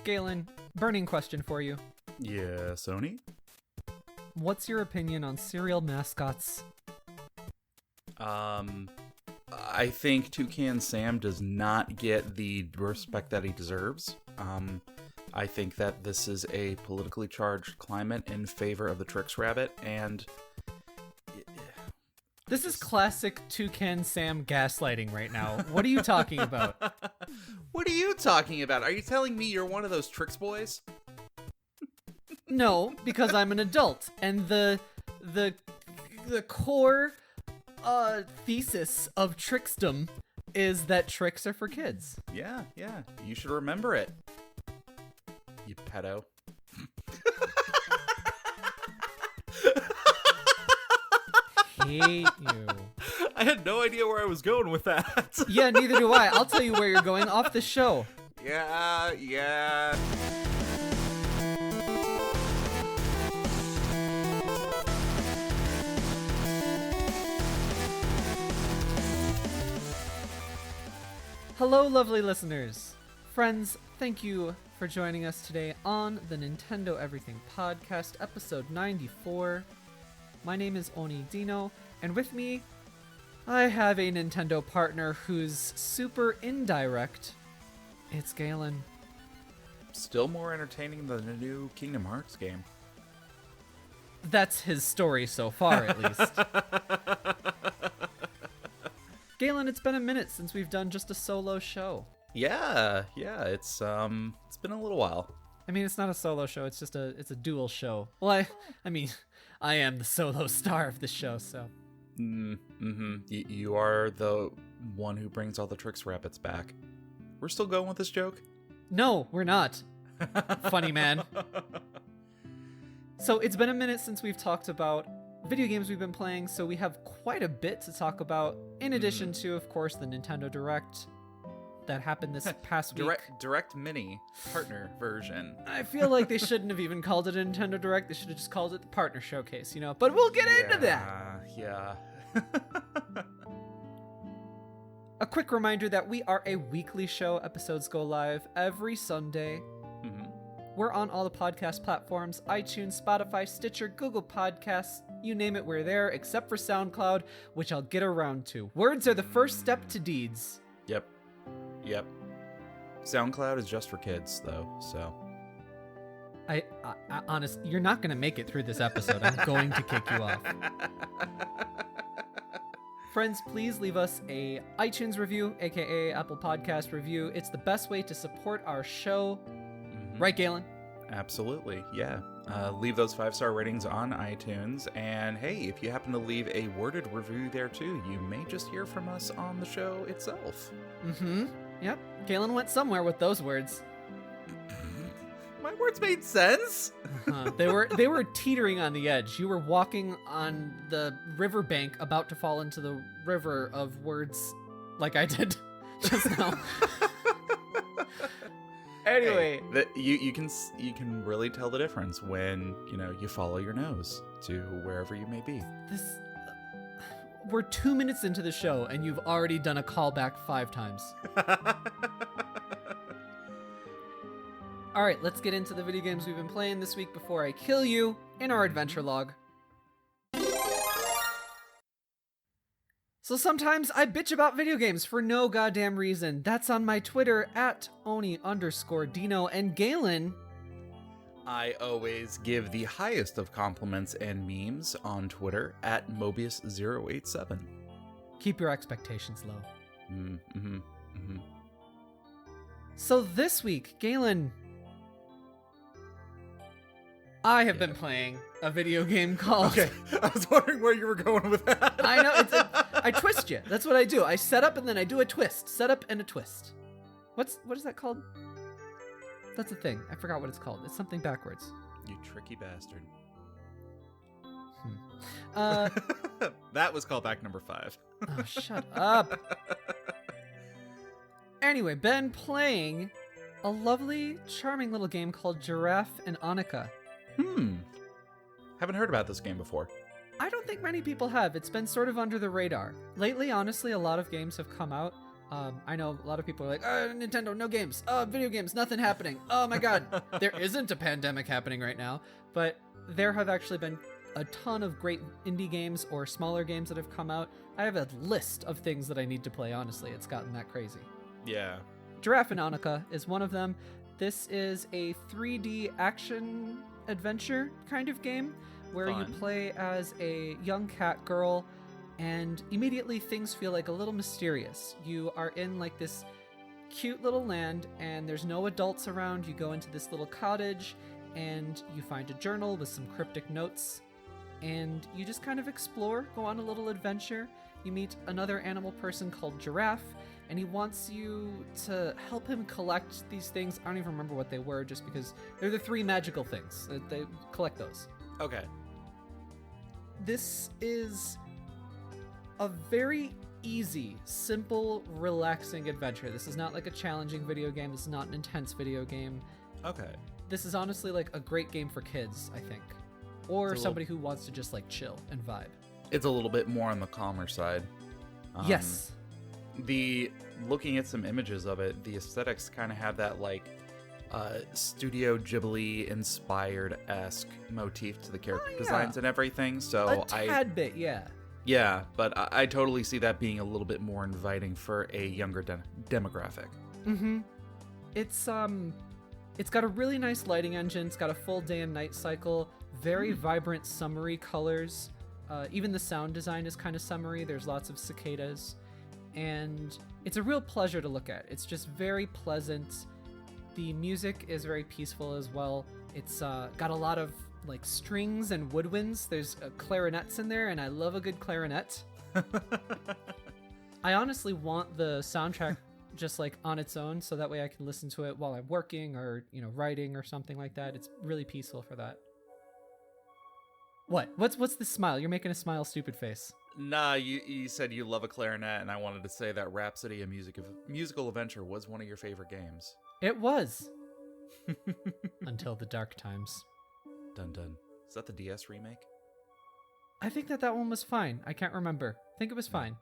Galen, burning question for you. Yeah, Sony? What's your opinion on cereal mascots? I think Toucan Sam does not get the respect that he deserves. I think that this is a politically charged climate in favor of the Trix Rabbit, and... This is classic Toucan Sam gaslighting right now. What are you talking about? What are you talking about? Are you telling me you're one of those Trix boys? No, because I'm an adult, and the core thesis of Trixdom is that tricks are for kids. Yeah, you should remember it. You pedo. Hate you. I had no idea where I was going with that. Yeah, neither do I. I'll tell you where you're going off the show. Yeah. Hello, lovely listeners. Friends, thank you for joining us today on the Nintendo Everything Podcast, episode 94. My name is Dino, and with me, I have a Nintendo partner who's super indirect. It's Galen. Still more entertaining than the new Kingdom Hearts game. That's his story so far, at least. Galen, it's been a minute since we've done just a solo show. Yeah, it's been a little while. I mean, it's not a solo show, it's a dual show. Well, I mean, I am the solo star of this show, so. You are the one who brings all the Trix Rabbits back. We're still going with this joke? No, we're not. Funny man. So it's been a minute since we've talked about video games we've been playing, so we have quite a bit to talk about, in addition to, of course, the Nintendo Direct that happened this past week. Direct Mini partner version. I feel like they shouldn't have even called it a Nintendo Direct. They should have just called it the partner showcase, but we'll get into that. Yeah. A quick reminder that we are a weekly show. Episodes go live every Sunday. We're on all the podcast platforms: iTunes, Spotify, Stitcher, Google Podcasts, you name it, we're there, except for SoundCloud, which I'll get around to. Words are the first step to deeds. Yep. SoundCloud is just for kids, though, so. I honest, you're not going to make it through this episode. I'm going to kick you off. Friends, please leave us a iTunes review, aka Apple Podcast review. It's the best way to support our show. Right, Galen? Absolutely, yeah. Leave those 5-star ratings on iTunes, and hey, if you happen to leave a worded review there too, you may just hear from us on the show itself. Yep. Galen went somewhere with those words. My words made sense. They were teetering on the edge. You were walking on the riverbank, about to fall into the river of words, like I did just now. Anyway, hey, you can really tell the difference when you follow your nose to wherever you may be. We're 2 minutes into the show and you've already done a callback 5 times. All right, let's get into the video games we've been playing this week before I kill you in our adventure log. So sometimes I bitch about video games for no goddamn reason. That's on my Twitter at Oni_Dino, and Galen. I always give the highest of compliments and memes on Twitter at Mobius087. Keep your expectations low. So this week, Galen, I have been playing a video game called... Okay, I was wondering where you were going with that. I know, I twist you. That's what I do. I set up and then I do a twist. Set up and a twist. What is that called? That's a thing. I forgot what it's called. It's something backwards. You tricky bastard. That was callback number 5. Oh, shut up. Anyway, been playing a lovely, charming little game called Giraffe and Annika. Haven't heard about this game before. I don't think many people have. It's been sort of under the radar. Lately, honestly, a lot of games have come out I know a lot of people are like, Nintendo, no games. Video games, nothing happening. Oh my god, there isn't a pandemic happening right now. But there have actually been a ton of great indie games or smaller games that have come out. I have a list of things that I need to play, honestly. It's gotten that crazy. Yeah. Giraffe and Annika is one of them. This is a 3D action adventure kind of game where Fun. you play as a young cat girl, and immediately things feel like a little mysterious. You are in like this cute little land, and there's no adults around. You go into this little cottage, and you find a journal with some cryptic notes, and you just kind of explore, go on a little adventure. You meet another animal person called Giraffe, and he wants you to help him collect these things. I don't even remember what they were, just because they're the 3 magical things. They collect those. Okay. This is a very easy, simple, relaxing adventure. This is not like a challenging video game. This is not an intense video game. Okay. This is honestly like a great game for kids, I think. Or somebody who wants to just like chill and vibe. It's a little bit more on the calmer side. Yes. Looking at some images of it, the aesthetics kind of have that like Studio Ghibli inspired-esque motif to the character designs and everything. So a tad bit, yeah. Yeah, but I totally see that being a little bit more inviting for a younger demographic. Mm-hmm. It's got a really nice lighting engine. It's got a full day and night cycle. Very vibrant, summery colors. Even the sound design is kind of summery. There's lots of cicadas. And it's a real pleasure to look at. It's just very pleasant. The music is very peaceful as well. It's got a lot of like strings and woodwinds. There's clarinets in there, and I love a good clarinet. I honestly want the soundtrack just like on its own, so that way I can listen to it while I'm working or, writing or something like that. It's really peaceful for that. What? What's the smile? You're making a smile stupid face. Nah, you said you love a clarinet, and I wanted to say that Rhapsody, a musical adventure, was one of your favorite games. It was. Until the dark times. Dun dun. Is that the DS remake? I think that one was fine. I can't remember. I think it was fine.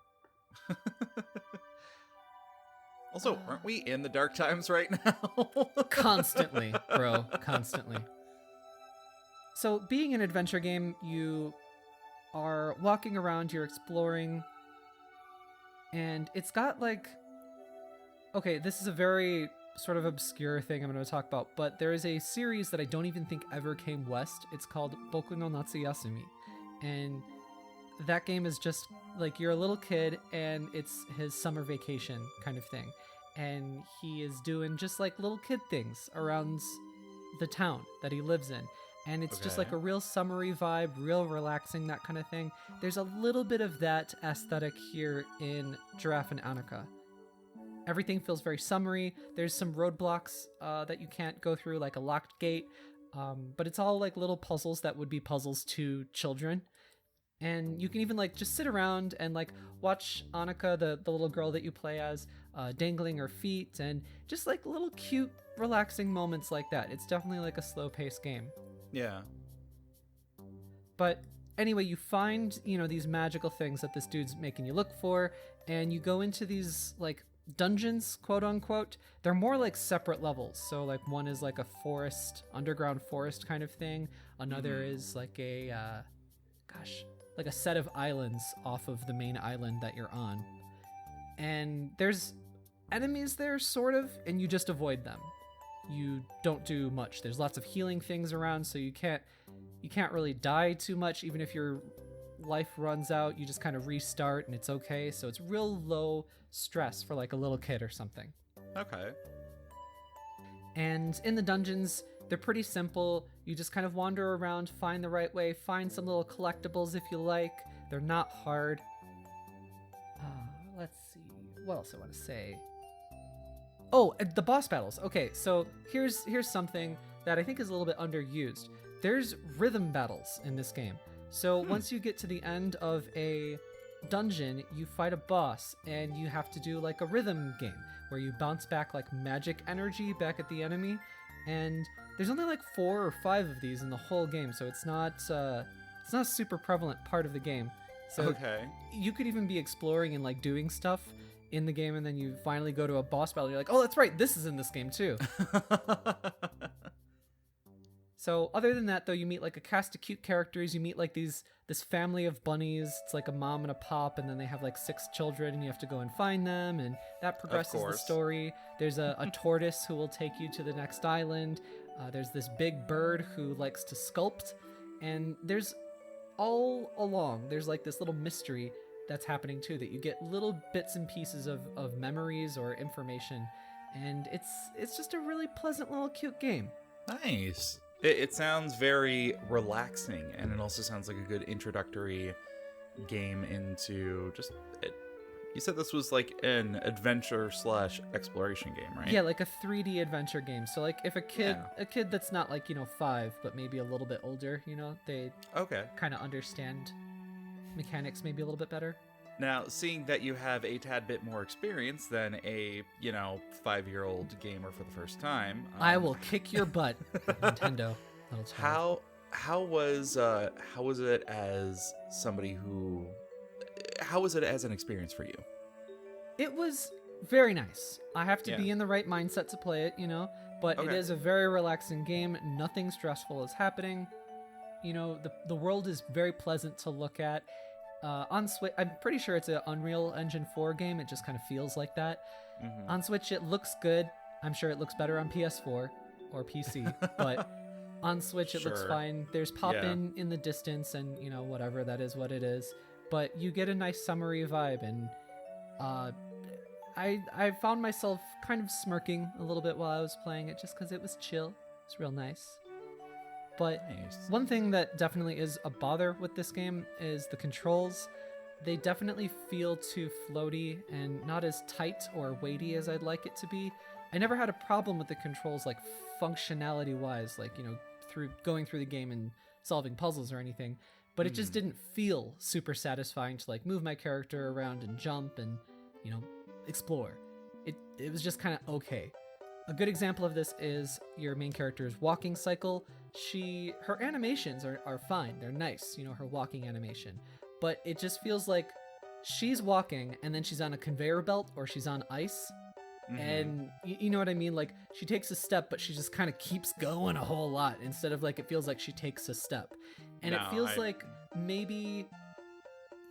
Also, aren't we in the dark times right now? Constantly, bro. Constantly. So, being an adventure game, you are walking around, you're exploring, and it's got like... Okay, this is a very sort of obscure thing I'm going to talk about, but there is a series that I don't even think ever came west. It's called Boku no Natsuyasumi, and that game is just like you're a little kid and it's his summer vacation kind of thing, and he is doing just like little kid things around the town that he lives in, and it's just like a real summery vibe, real relaxing, that kind of thing. There's a little bit of that aesthetic here in Giraffe and Annika. Everything feels very summery. There's some roadblocks that you can't go through, like a locked gate. But it's all like little puzzles that would be puzzles to children. And you can even like just sit around and like watch Annika, the little girl that you play as, dangling her feet, and just like little cute, relaxing moments like that. It's definitely like a slow-paced game. Yeah. But anyway, you find, these magical things that this dude's making you look for, and you go into these like dungeons, quote unquote. They're more like separate levels. So like one is like a forest, underground forest kind of thing. Another is like a like a set of islands off of the main island that you're on. And there's enemies there sort of, and you just avoid them. You don't do much. There's lots of healing things around, so you can't really die too much. Even if your life runs out, you just kind of restart and it's okay. So it's real low stress for like a little kid or something. Okay. And in the dungeons, they're pretty simple. You just kind of wander around, find the right way, find some little collectibles if you like. They're not hard. Let's see. What else I want to say? Oh, the boss battles. Okay, so here's something that I think is a little bit underused. There's rhythm battles in this game. So once you get to the end of a dungeon, you fight a boss, and you have to do like a rhythm game where you bounce back like magic energy back at the enemy. And there's only like 4 or 5 of these in the whole game, so it's not a super prevalent part of the game. So okay. You could even be exploring and like doing stuff in the game, and then you finally go to a boss battle, and you're like, oh, that's right, this is in this game too. So other than that, though, you meet like a cast of cute characters. You meet like this family of bunnies. It's like a mom and a pop, and then they have like 6 children, and you have to go and find them, and that progresses the story. There's a tortoise who will take you to the next island. There's this big bird who likes to sculpt, and there's all along, there's like this little mystery that's happening too, that you get little bits and pieces of memories or information, and it's just a really pleasant little cute game. Nice. It sounds very relaxing, and it also sounds like a good introductory game into just it. You said this was like an adventure / exploration game, right? Yeah, like a 3D adventure game. So like if a kid that's not like, 5, but maybe a little bit older, they kind of understand mechanics maybe a little bit better. Now, seeing that you have a tad bit more experience than a, 5-year-old gamer for the first time, I will kick your butt, Nintendo. How was it as somebody who? How was it as an experience for you? It was very nice. I have to be in the right mindset to play it, but it is a very relaxing game. Nothing stressful is happening. The world is very pleasant to look at. On Switch, I'm pretty sure it's an Unreal Engine 4 game. It just kind of feels like that. Mm-hmm. On Switch, it looks good. I'm sure it looks better on PS4 or PC, but on Switch, it looks fine. There's pop-in in the distance, and whatever, that is what it is. But you get a nice summery vibe, and I found myself kind of smirking a little bit while I was playing it, just because it was chill. It's real nice. But one thing that definitely is a bother with this game is the controls. They definitely feel too floaty and not as tight or weighty as I'd like it to be. I never had a problem with the controls, like functionality-wise, like, through going through the game and solving puzzles or anything. But it just didn't feel super satisfying to like move my character around and jump and, explore. It was just kind of okay. A good example of this is your main character's walking cycle. Her animations are fine. They're nice, her walking animation. But it just feels like she's walking and then she's on a conveyor belt or she's on ice. Mm-hmm. And you know what I mean? Like she takes a step, but she just kind of keeps going a whole lot instead of like, it feels like she takes a step. And it feels like maybe,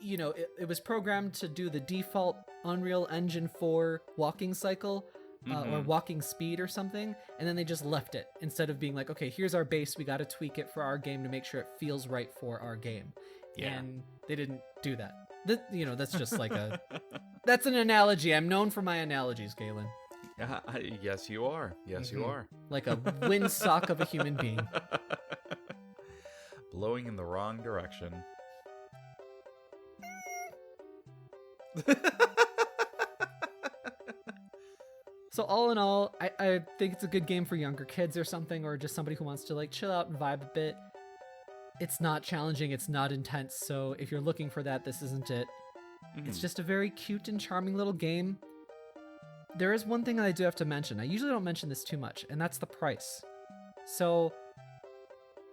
it was programmed to do the default Unreal Engine 4 walking cycle. Or walking speed or something, and then they just left it instead of being like, okay, here's our base, we got to tweak it for our game to make sure it feels right for our game. And they didn't do that. That's just like that's an analogy. I'm known for my analogies, Galen. Yes, you are. Yes, you are. Like a windsock of a human being. Blowing in the wrong direction. So all in all, I think it's a good game for younger kids or something, or just somebody who wants to like chill out and vibe a bit. It's not challenging, it's not intense, so if you're looking for that, this isn't it. Mm-hmm. It's just a very cute and charming little game. There is one thing I do have to mention. I usually don't mention this too much, and that's the price. So,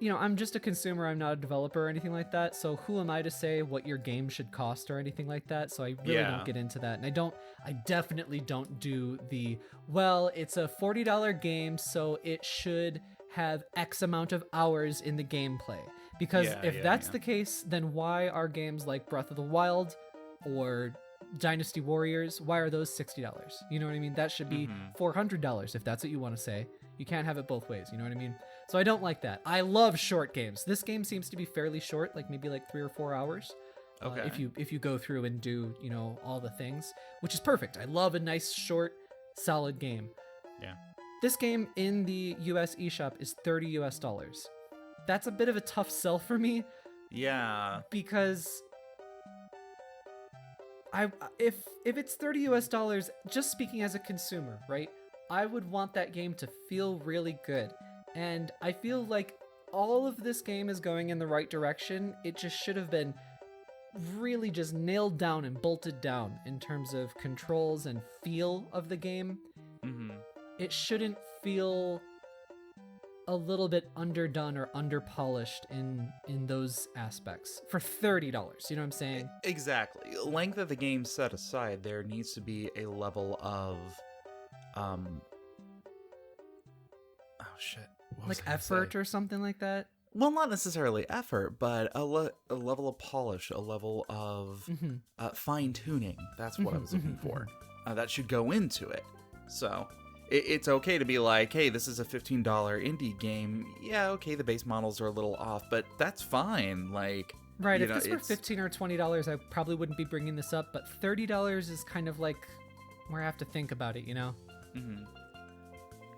I'm just a consumer, I'm not a developer or anything like that, so who am I to say what your game should cost or anything like that? So I really don't get into that. And I definitely don't do it's a $40 game, so it should have X amount of hours in the gameplay. Because if that's the case, then why are games like Breath of the Wild or Dynasty Warriors, why are those $60? You know what I mean? That should be $400 if that's what you want to say. You can't have it both ways, you know what I mean? So I don't like that. I love short games. This game seems to be fairly short, like maybe like 3 or 4 hours. Okay. If you go through and do, all the things, which is perfect. I love a nice, short, solid game. Yeah. This game in the US eShop is $30. That's a bit of a tough sell for me. Yeah. Because if it's $30, just speaking as a consumer, right? I would want that game to feel really good. And I feel like all of this game is going in the right direction. It just should have been really just nailed down and bolted down in terms of controls and feel of the game. Mm-hmm. It shouldn't feel a little bit underdone or underpolished in those aspects for $30. You know what I'm saying? Exactly. Length of the game set aside, there needs to be a level of oh shit. What was Like I gonna effort say? or something like that. Well, not necessarily effort, but a level of polish, a level of fine tuning. That's what I was looking for. That should go into it. So it's okay to be like, hey, this is a $15 indie game. Yeah, okay, the base models are a little off, but that's fine. Like, Right, if this were $15 or $20, I probably wouldn't be bringing this up, but $30 is kind of like where I have to think about it, you know? Mm-hmm.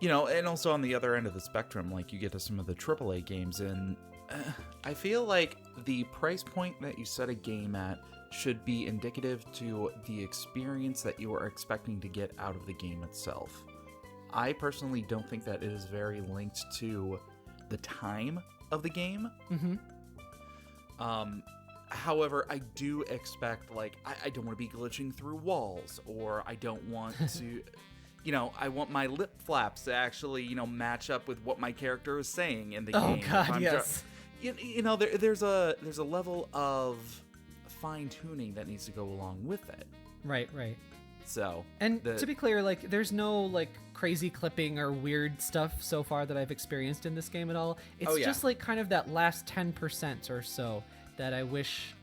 You know, and also on the other end of the spectrum, like you get to some of the AAA games, and I feel like the price point that you set a game at should be indicative to the experience that you are expecting to get out of the game itself. I personally don't think that it is very linked to the time of the game. However, I do expect, like, I don't want to be glitching through walls, or I don't want to... You know, I want my lip flaps to actually, you know, match up with what my character is saying in the game. Oh God, yes. You know, there's a level of fine tuning that needs to go along with it. Right. So, and to be clear, like, there's no like crazy clipping or weird stuff so far that I've experienced in this game at all. It's just like kind of that last 10% or so that I wish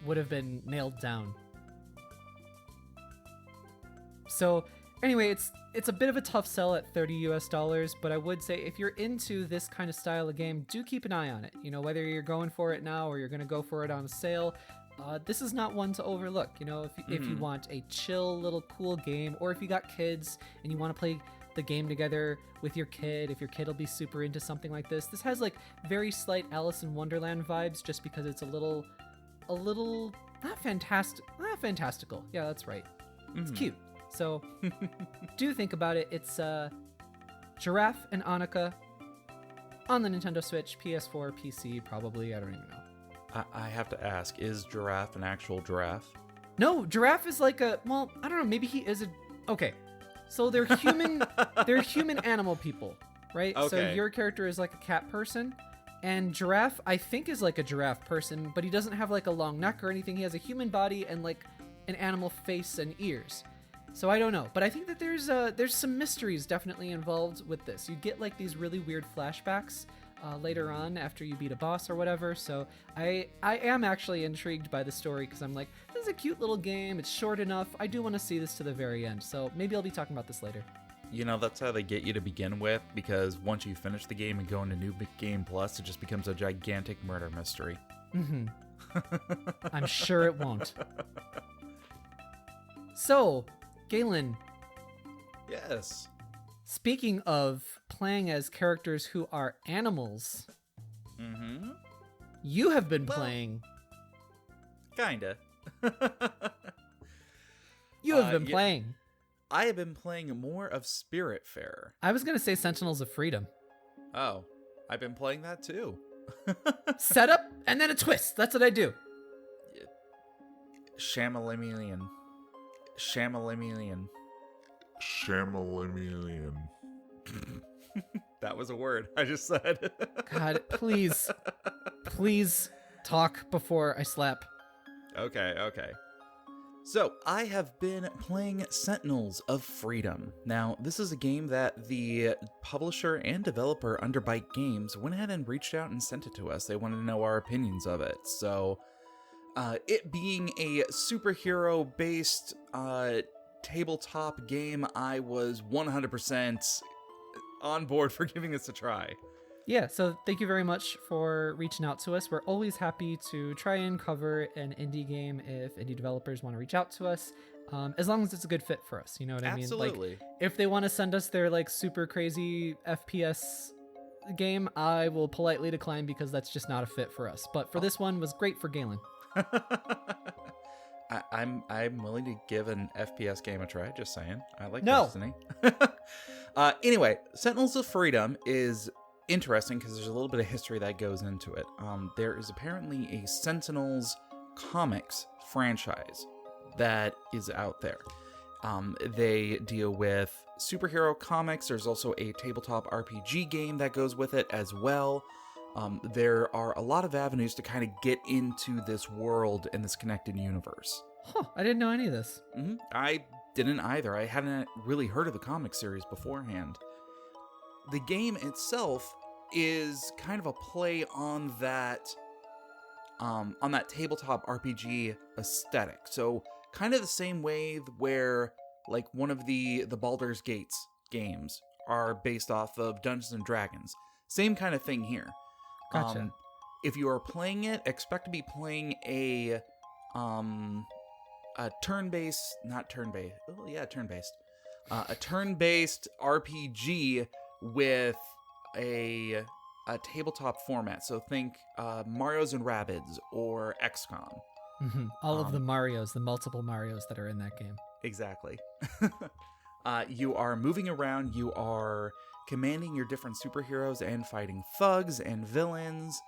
would have been nailed down. So. Anyway, it's a bit of a tough sell at $30 US, but I would say if you're into this kind of style of game, do keep an eye on it. You know, whether you're going for it now or you're going to go for it on a sale, this is not one to overlook. You know, if you want a chill little cool game, or if you got kids and you want to play the game together with your kid, if your kid will be super into something like this. This has like very slight Alice in Wonderland vibes just because it's a little not fantastical. Yeah, that's right. It's cute. So, do think about it. It's Giraffe and Annika on the Nintendo Switch, PS4, PC, probably. I don't even know. I have to ask, is Giraffe an actual giraffe? No, Giraffe is like I don't know, maybe he is okay. So they're human, they're human animal people, right? Okay. So your character is like a cat person, and Giraffe, I think, is like a giraffe person, but he doesn't have like a long neck or anything. He has a human body and like an animal face and ears. So I don't know, but I think that there's some mysteries definitely involved with this. You get like these really weird flashbacks later on after you beat a boss or whatever. So I am actually intrigued by the story because I'm like, this is a cute little game. It's short enough. I do want to see this to the very end. So maybe I'll be talking about this later. You know, that's how they get you to begin with, because once you finish the game and go into New Game Plus, it just becomes a gigantic murder mystery. I'm sure it won't. So, Galen. Yes. Speaking of playing as characters who are animals, you have been playing. Kinda. You have been playing. I have been playing more of Spiritfarer. I was going to say Sentinels of Freedom. Oh, I've been playing that too. Setup and then a twist. That's what I do. Shamalimelian. That was a word I just said. God, please talk before I slap. Okay. So, I have been playing Sentinels of Freedom. Now, this is a game that the publisher and developer Underbite Games went ahead and reached out and sent it to us. They wanted to know our opinions of it. So, it being a superhero-based tabletop game, I was 100% on board for giving this a try. Yeah, so thank you very much for reaching out to us. We're always happy to try and cover an indie game if indie developers want to reach out to us, as long as it's a good fit for us. You know what I mean? Absolutely. Like, if they want to send us their like super crazy FPS game, I will politely decline because that's just not a fit for us. But for this one, was great for Galen. I'm willing to give an FPS game a try. Just saying, I like No. Destiny. Anyway, Sentinels of Freedom is interesting because there's a little bit of history that goes into it. There is apparently a Sentinels comics franchise that is out there. They deal with superhero comics. There's also a tabletop RPG game that goes with it as well. There are a lot of avenues to kind of get into this world and this connected universe. Huh, I didn't know any of this. I didn't either. I hadn't really heard of the comic series beforehand. The game itself is kind of a play on that tabletop RPG aesthetic. So kind of the same way where like one of the Baldur's Gates games are based off of Dungeons and Dragons. Same kind of thing here. Gotcha. If you are playing it, expect to be playing a turn-based, not turn-based. Oh yeah, turn-based. A turn-based RPG with a tabletop format. So think Mario's and Rabbids or XCOM. All of the Marios, the multiple Marios that are in that game. Exactly. You are moving around. You are commanding your different superheroes and fighting thugs and villains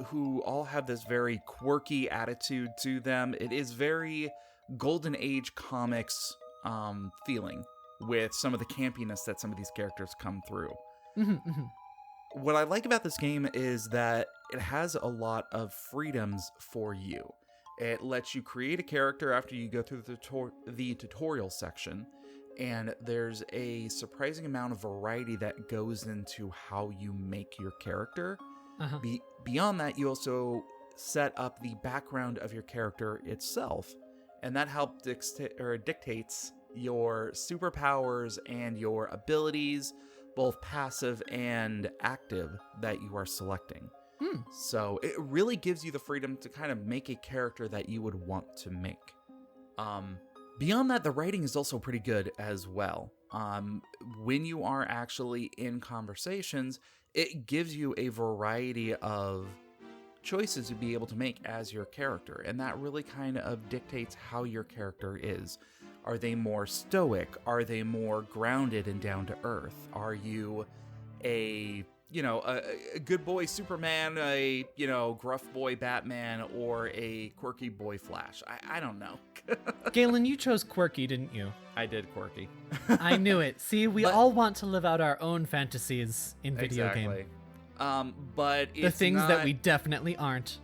who all have this very quirky attitude to them. It is very Golden Age comics feeling with some of the campiness that some of these characters come through. What I like about this game is that it has a lot of freedoms for you. It lets you create a character after you go through the tutorial section, and there's a surprising amount of variety that goes into how you make your character. Beyond that, you also set up the background of your character itself, and that helps dictates your superpowers and your abilities, both passive and active, that you are selecting. So it really gives you the freedom to kind of make a character that you would want to make. Beyond that, the writing is also pretty good as well. When you are actually in conversations, it gives you a variety of choices to be able to make as your character, and that really kind of dictates how your character is. Are they more stoic? Are they more grounded and down to earth? Are you a good boy Superman, a, gruff boy Batman, or a quirky boy Flash? I don't know. Galen, you chose quirky, didn't you? I did quirky. I knew it. See, we all want to live out our own fantasies in video game. But it's the things that we definitely aren't.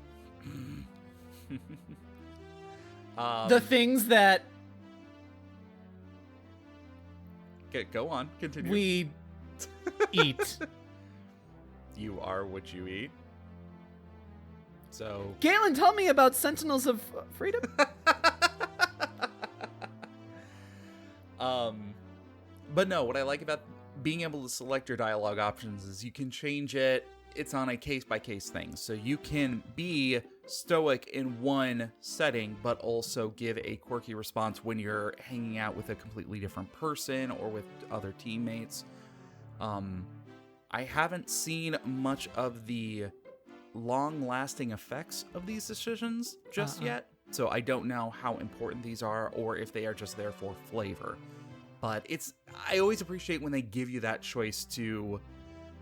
The things that go on, continue. We eat. You are what you eat. So, Galen, tell me about Sentinels of Freedom. But no, what I like about being able to select your dialogue options is you can change it. It's on a case-by-case thing. So you can be stoic in one setting, but also give a quirky response when you're hanging out with a completely different person or with other teammates. I haven't seen much of the long-lasting effects of these decisions just yet, so I don't know how important these are or if they are just there for flavor. But I always appreciate when they give you that choice to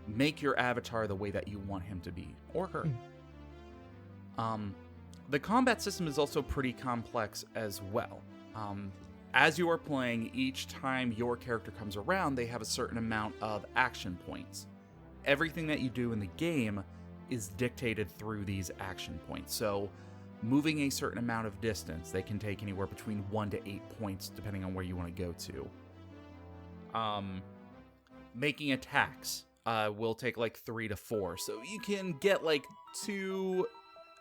make your avatar the way that you want him to be, or her. The combat system is also pretty complex as well. As you are playing, each time your character comes around, they have a certain amount of action points. Everything that you do in the game is dictated through these action points. So, moving a certain amount of distance, they can take anywhere between 1 to 8 points, depending on where you want to go to. Making attacks will take like 3 to 4. So you can get like 2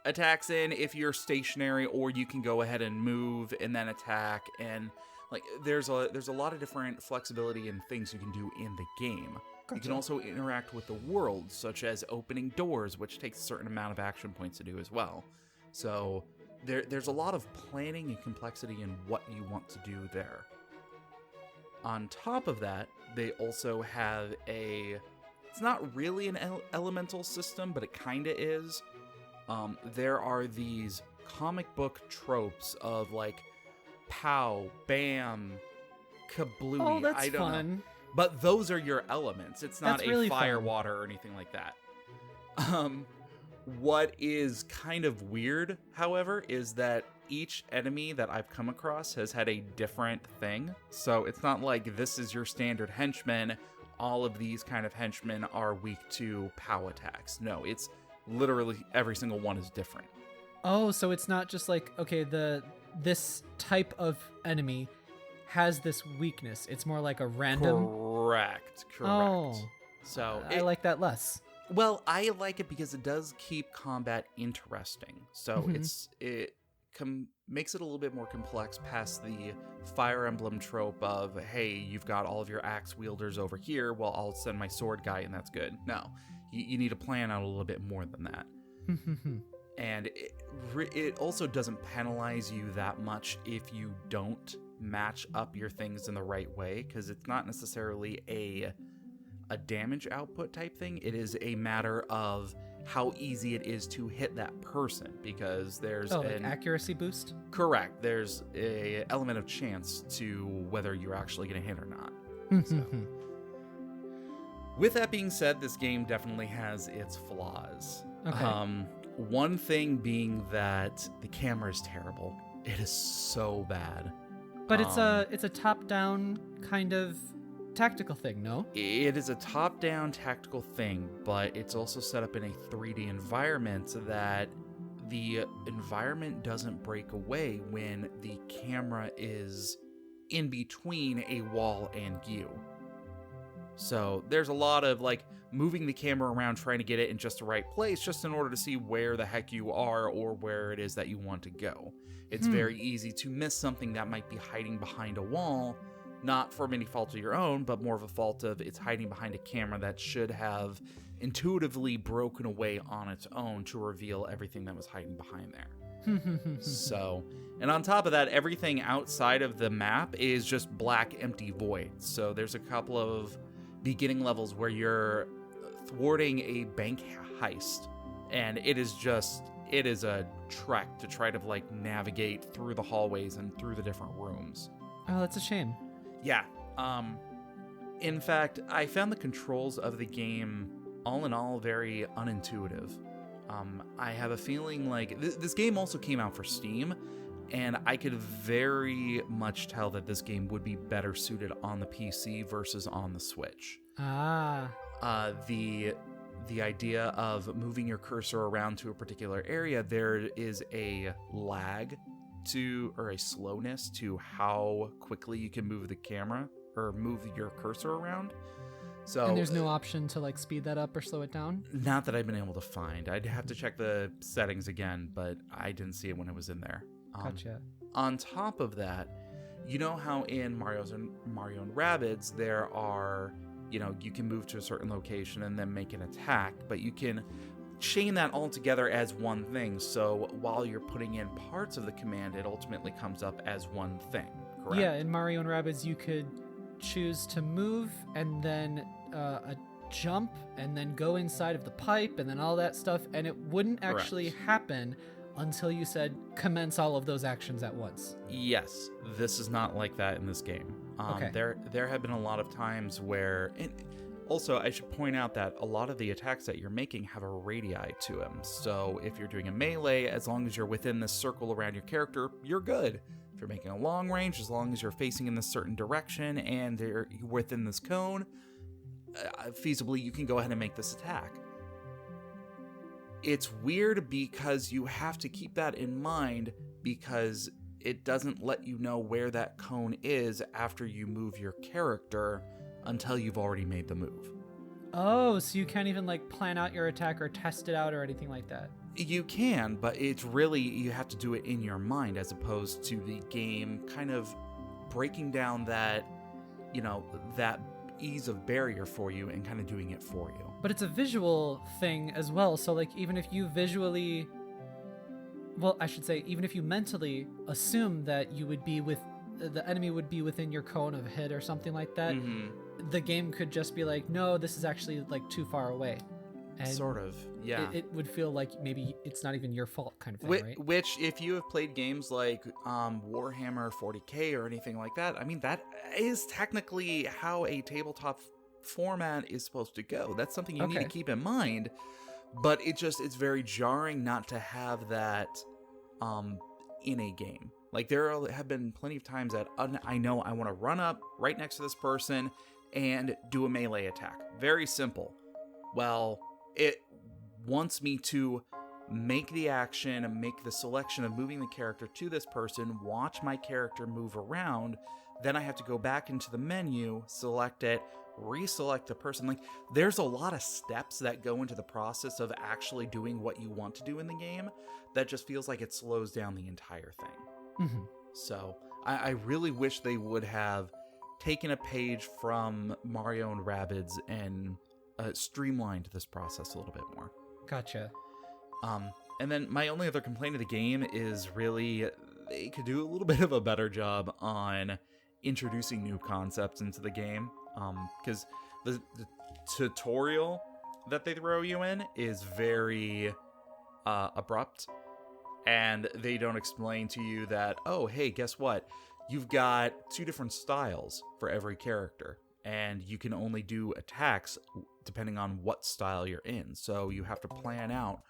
attacks in if you're stationary, or you can go ahead and move and then attack. And like there's a lot of different flexibility and things you can do in the game. Gotcha. You can also interact with the world, such as opening doors, which takes a certain amount of action points to do as well. So there's a lot of planning and complexity in what you want to do there. On top of that, they also have it's not really an elemental system, but it kinda is. There are these comic book tropes of like pow, bam, kablooey. Oh, that's I don't fun. know. But those are your elements. It's not That's really fire, fun. water, or anything like that. What is kind of weird, however, is that each enemy that I've come across has had a different thing. So it's not like this is your standard henchman. All of these kind of henchmen are weak to POW attacks. No, it's literally every single one is different. Oh, so it's not just like, okay, this type of enemy has this weakness. It's more like a random. Correct. Oh, so I like that less. Well, I like it because it does keep combat interesting. So makes it a little bit more complex past the Fire Emblem trope of, hey, you've got all of your axe wielders over here, well, I'll send my sword guy and that's good. No, you need to plan out a little bit more than that. And it also doesn't penalize you that much if you don't match up your things in the right way, because it's not necessarily a damage output type thing. It is a matter of how easy it is to hit that person, because there's an accuracy boost. Correct. There's a element of chance to whether you're actually going to hit or not. So. With that being said, this game definitely has its flaws. Okay. One thing being that the camera is terrible. It is so bad. But it's a top-down kind of tactical thing, no? It is a top-down tactical thing, but it's also set up in a 3D environment so that the environment doesn't break away when the camera is in between a wall and you. So there's a lot of like moving the camera around, trying to get it in just the right place, just in order to see where the heck you are or where it is that you want to go. It's very easy to miss something that might be hiding behind a wall, not from any fault of your own, but more of a fault of it's hiding behind a camera that should have intuitively broken away on its own to reveal everything that was hiding behind there. So, and on top of that, everything outside of the map is just black, empty void. So there's a couple of beginning levels where you're thwarting a bank heist, and it is a trek to try to like navigate through the hallways and through the different rooms. Oh, that's a shame. Yeah. In fact, I found the controls of the game all in all very unintuitive. I have a feeling like this game also came out for Steam, and I could very much tell that this game would be better suited on the PC versus on the Switch. The idea of moving your cursor around to a particular area, there is a lag or a slowness to how quickly you can move the camera or move your cursor around. So, and there's no option to like speed that up or slow it down? Not that I've been able to find. I'd have to check the settings again, but I didn't see it when it was in there. Gotcha. On top of that, you know how in Mario and Rabbids there are, you can move to a certain location and then make an attack, but you can chain that all together as one thing. So while you're putting in parts of the command, it ultimately comes up as one thing, correct? Yeah, in Mario and Rabbids, you could choose to move and then a jump and then go inside of the pipe and then all that stuff, and it wouldn't actually happen until you said commence all of those actions at once. Yes, this is not like that in this game. Okay. There have been a lot of times where... Also, I should point out that a lot of the attacks that you're making have a radii to them. So if you're doing a melee, as long as you're within this circle around your character, you're good. If you're making a long range, as long as you're facing in this certain direction and you're within this cone, feasibly you can go ahead and make this attack. It's weird because you have to keep that in mind, because it doesn't let you know where that cone is after you move your character until you've already made the move. Oh, so you can't even like plan out your attack or test it out or anything like that? You can, but it's really, you have to do it in your mind as opposed to the game kind of breaking down that, that ease of barrier for you and kind of doing it for you. But it's a visual thing as well, so like even if you visually... Well, I should say, even if you mentally assume that you would be the enemy would be within your cone of hit or something like that, the game could just be like, no, this is actually like too far away. And sort of, yeah. It would feel like maybe it's not even your fault kind of thing, right? Which, if you have played games like Warhammer 40k or anything like that, I mean, that is technically how a tabletop format is supposed to go. That's something you need to keep in mind. But it's very jarring not to have that in a game. Like, have been plenty of times that I know I want to run up right next to this person and do a melee attack. Very simple. Well, it wants me to make the action and make the selection of moving the character to this person, watch my character move around, then I have to go back into the menu, select it, reselect the person. Like, there's a lot of steps that go into the process of actually doing what you want to do in the game that just feels like it slows down the entire thing. Mm-hmm. So I really wish they would have taken a page from Mario and Rabbids and streamlined this process a little bit more. Gotcha. And then my only other complaint of the game is really they could do a little bit of a better job on introducing new concepts into the game. Because the tutorial that they throw you in is very abrupt, and they don't explain to you that, oh, hey, guess what? You've got 2 different styles for every character, and you can only do attacks depending on what style you're in. So you have to plan out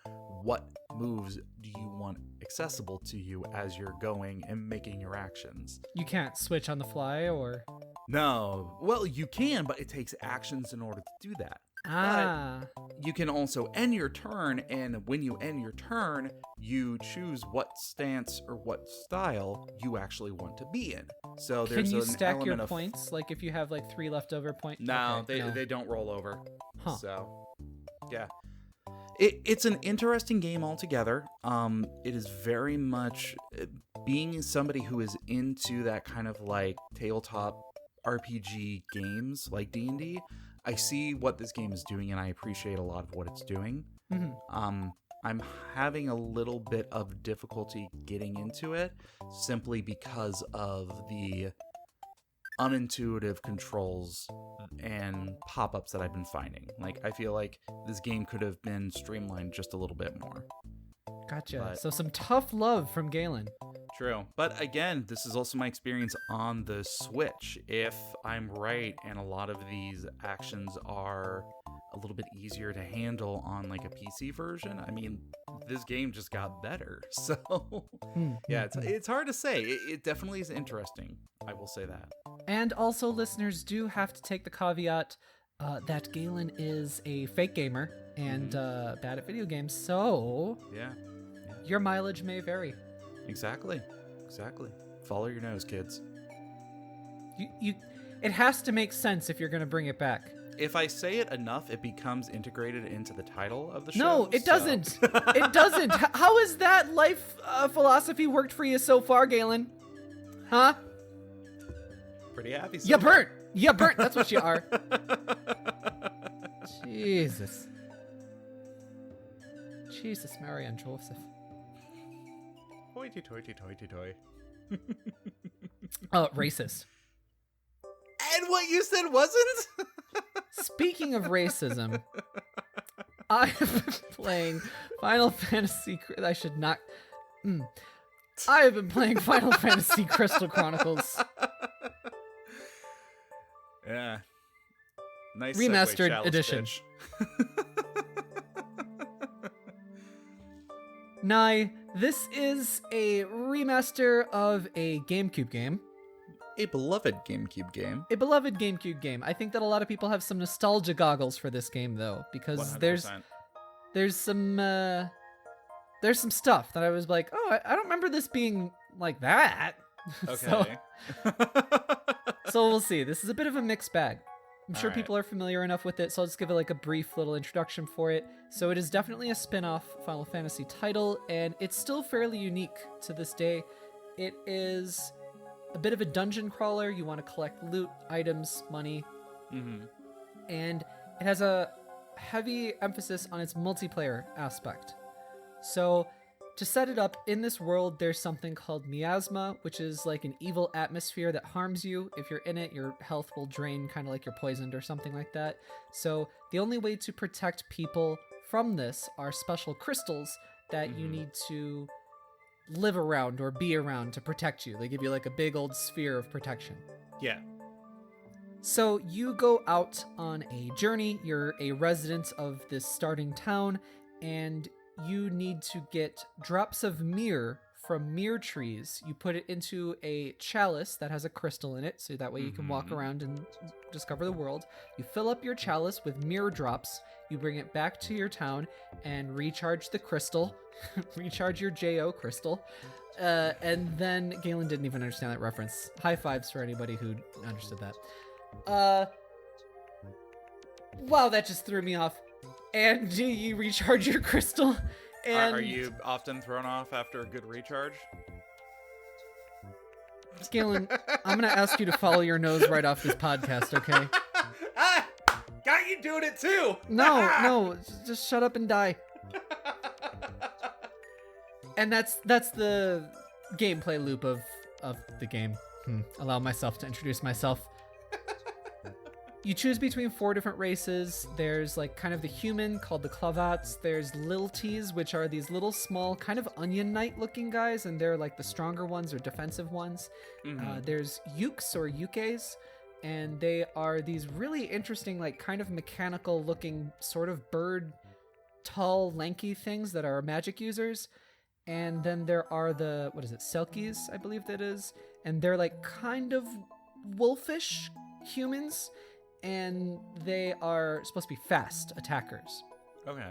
what moves do you want accessible to you as you're going and making your actions. You can't switch on the fly, or... No. Well, you can, but it takes actions in order to do that. Ah. But you can also end your turn, and when you end your turn, you choose what stance or what style you actually want to be in. So there's Can you an stack element your of points? Like if you have like 3 leftover points? No, Okay, they don't roll over. Huh. So, yeah. It's an interesting game altogether. It is very much being somebody who is into that kind of like tabletop RPG games like D&D. I see what this game is doing, and I appreciate a lot of what it's doing. Mm-hmm. I'm having a little bit of difficulty getting into it simply because of the unintuitive controls and pop-ups that I've been finding. Like, I feel like this game could have been streamlined just a little bit more. Gotcha. But, so some tough love from Galen. True. But again, this is also my experience on the Switch. If I'm right, and a lot of these actions are a little bit easier to handle on like a PC version, I mean, this game just got better. So yeah, it's hard to say. It definitely is interesting. I will say that. And also, listeners do have to take the caveat that Galen is a fake gamer and bad at video games. So Yeah. your mileage may vary. Exactly. Follow your nose, kids. It has to make sense if you're going to bring it back. If I say it enough, it becomes integrated into the title of the show. No, it doesn't. It doesn't. How has that life philosophy worked for you so far, Galen? Huh? Pretty happy. You burnt. You burnt. That's what you are. Jesus, Mary and Joseph. Hoity toity toity toy. Racist. And what you said wasn't? Speaking of racism, I've been playing Final Fantasy... I should not... I have been playing Final Fantasy Crystal Chronicles. Yeah. Nice Remastered segue, edition. Pitch. Nye, this is a remaster of a GameCube game. A beloved GameCube game. A beloved GameCube game. I think that a lot of people have some nostalgia goggles for this game, though, because 100%. there's some stuff that I was like, oh, I don't remember this being like that. Okay. So we'll see. This is a bit of a mixed bag. I'm sure All right. people are familiar enough with it, so I'll just give it like a brief little introduction for it. So it is definitely a spin-off Final Fantasy title, and it's still fairly unique to this day. It is a bit of a dungeon crawler. You want to collect loot, items, money, and it has a heavy emphasis on its multiplayer aspect. So to set it up, in this world, there's something called miasma, which is like an evil atmosphere that harms you. If you're in it, your health will drain, kind of like you're poisoned or something like that. So the only way to protect people from this are special crystals that you need to live around or be around to protect you. They give you like a big old sphere of protection. Yeah. So you go out on a journey. You're a resident of this starting town, and you need to get drops of mirror from mirror trees. You put it into a chalice that has a crystal in it, so that way you can walk around and discover the world. You fill up your chalice with mirror drops. You bring it back to your town and recharge the crystal. Recharge your JO crystal. And then Galen didn't even understand that reference. High fives for anybody who understood that. Wow, that just threw me off. And you recharge your crystal. And Are you often thrown off after a good recharge? Galen, I'm going to ask you to follow your nose right off this podcast, okay? Got you doing it too! No, just shut up and die. And that's the gameplay loop of the game. Allow myself to introduce myself. You choose between 4 different races. There's like kind of the human called the Clavats. There's Lilties, which are these little small kind of onion knight looking guys, and they're like the stronger ones or defensive ones. There's Ukes or Ukes, and they are these really interesting like kind of mechanical looking sort of bird, tall, lanky things that are magic users. And then there are the, Selkies, I believe that is. And they're like kind of wolfish humans. And they are supposed to be fast attackers. Okay.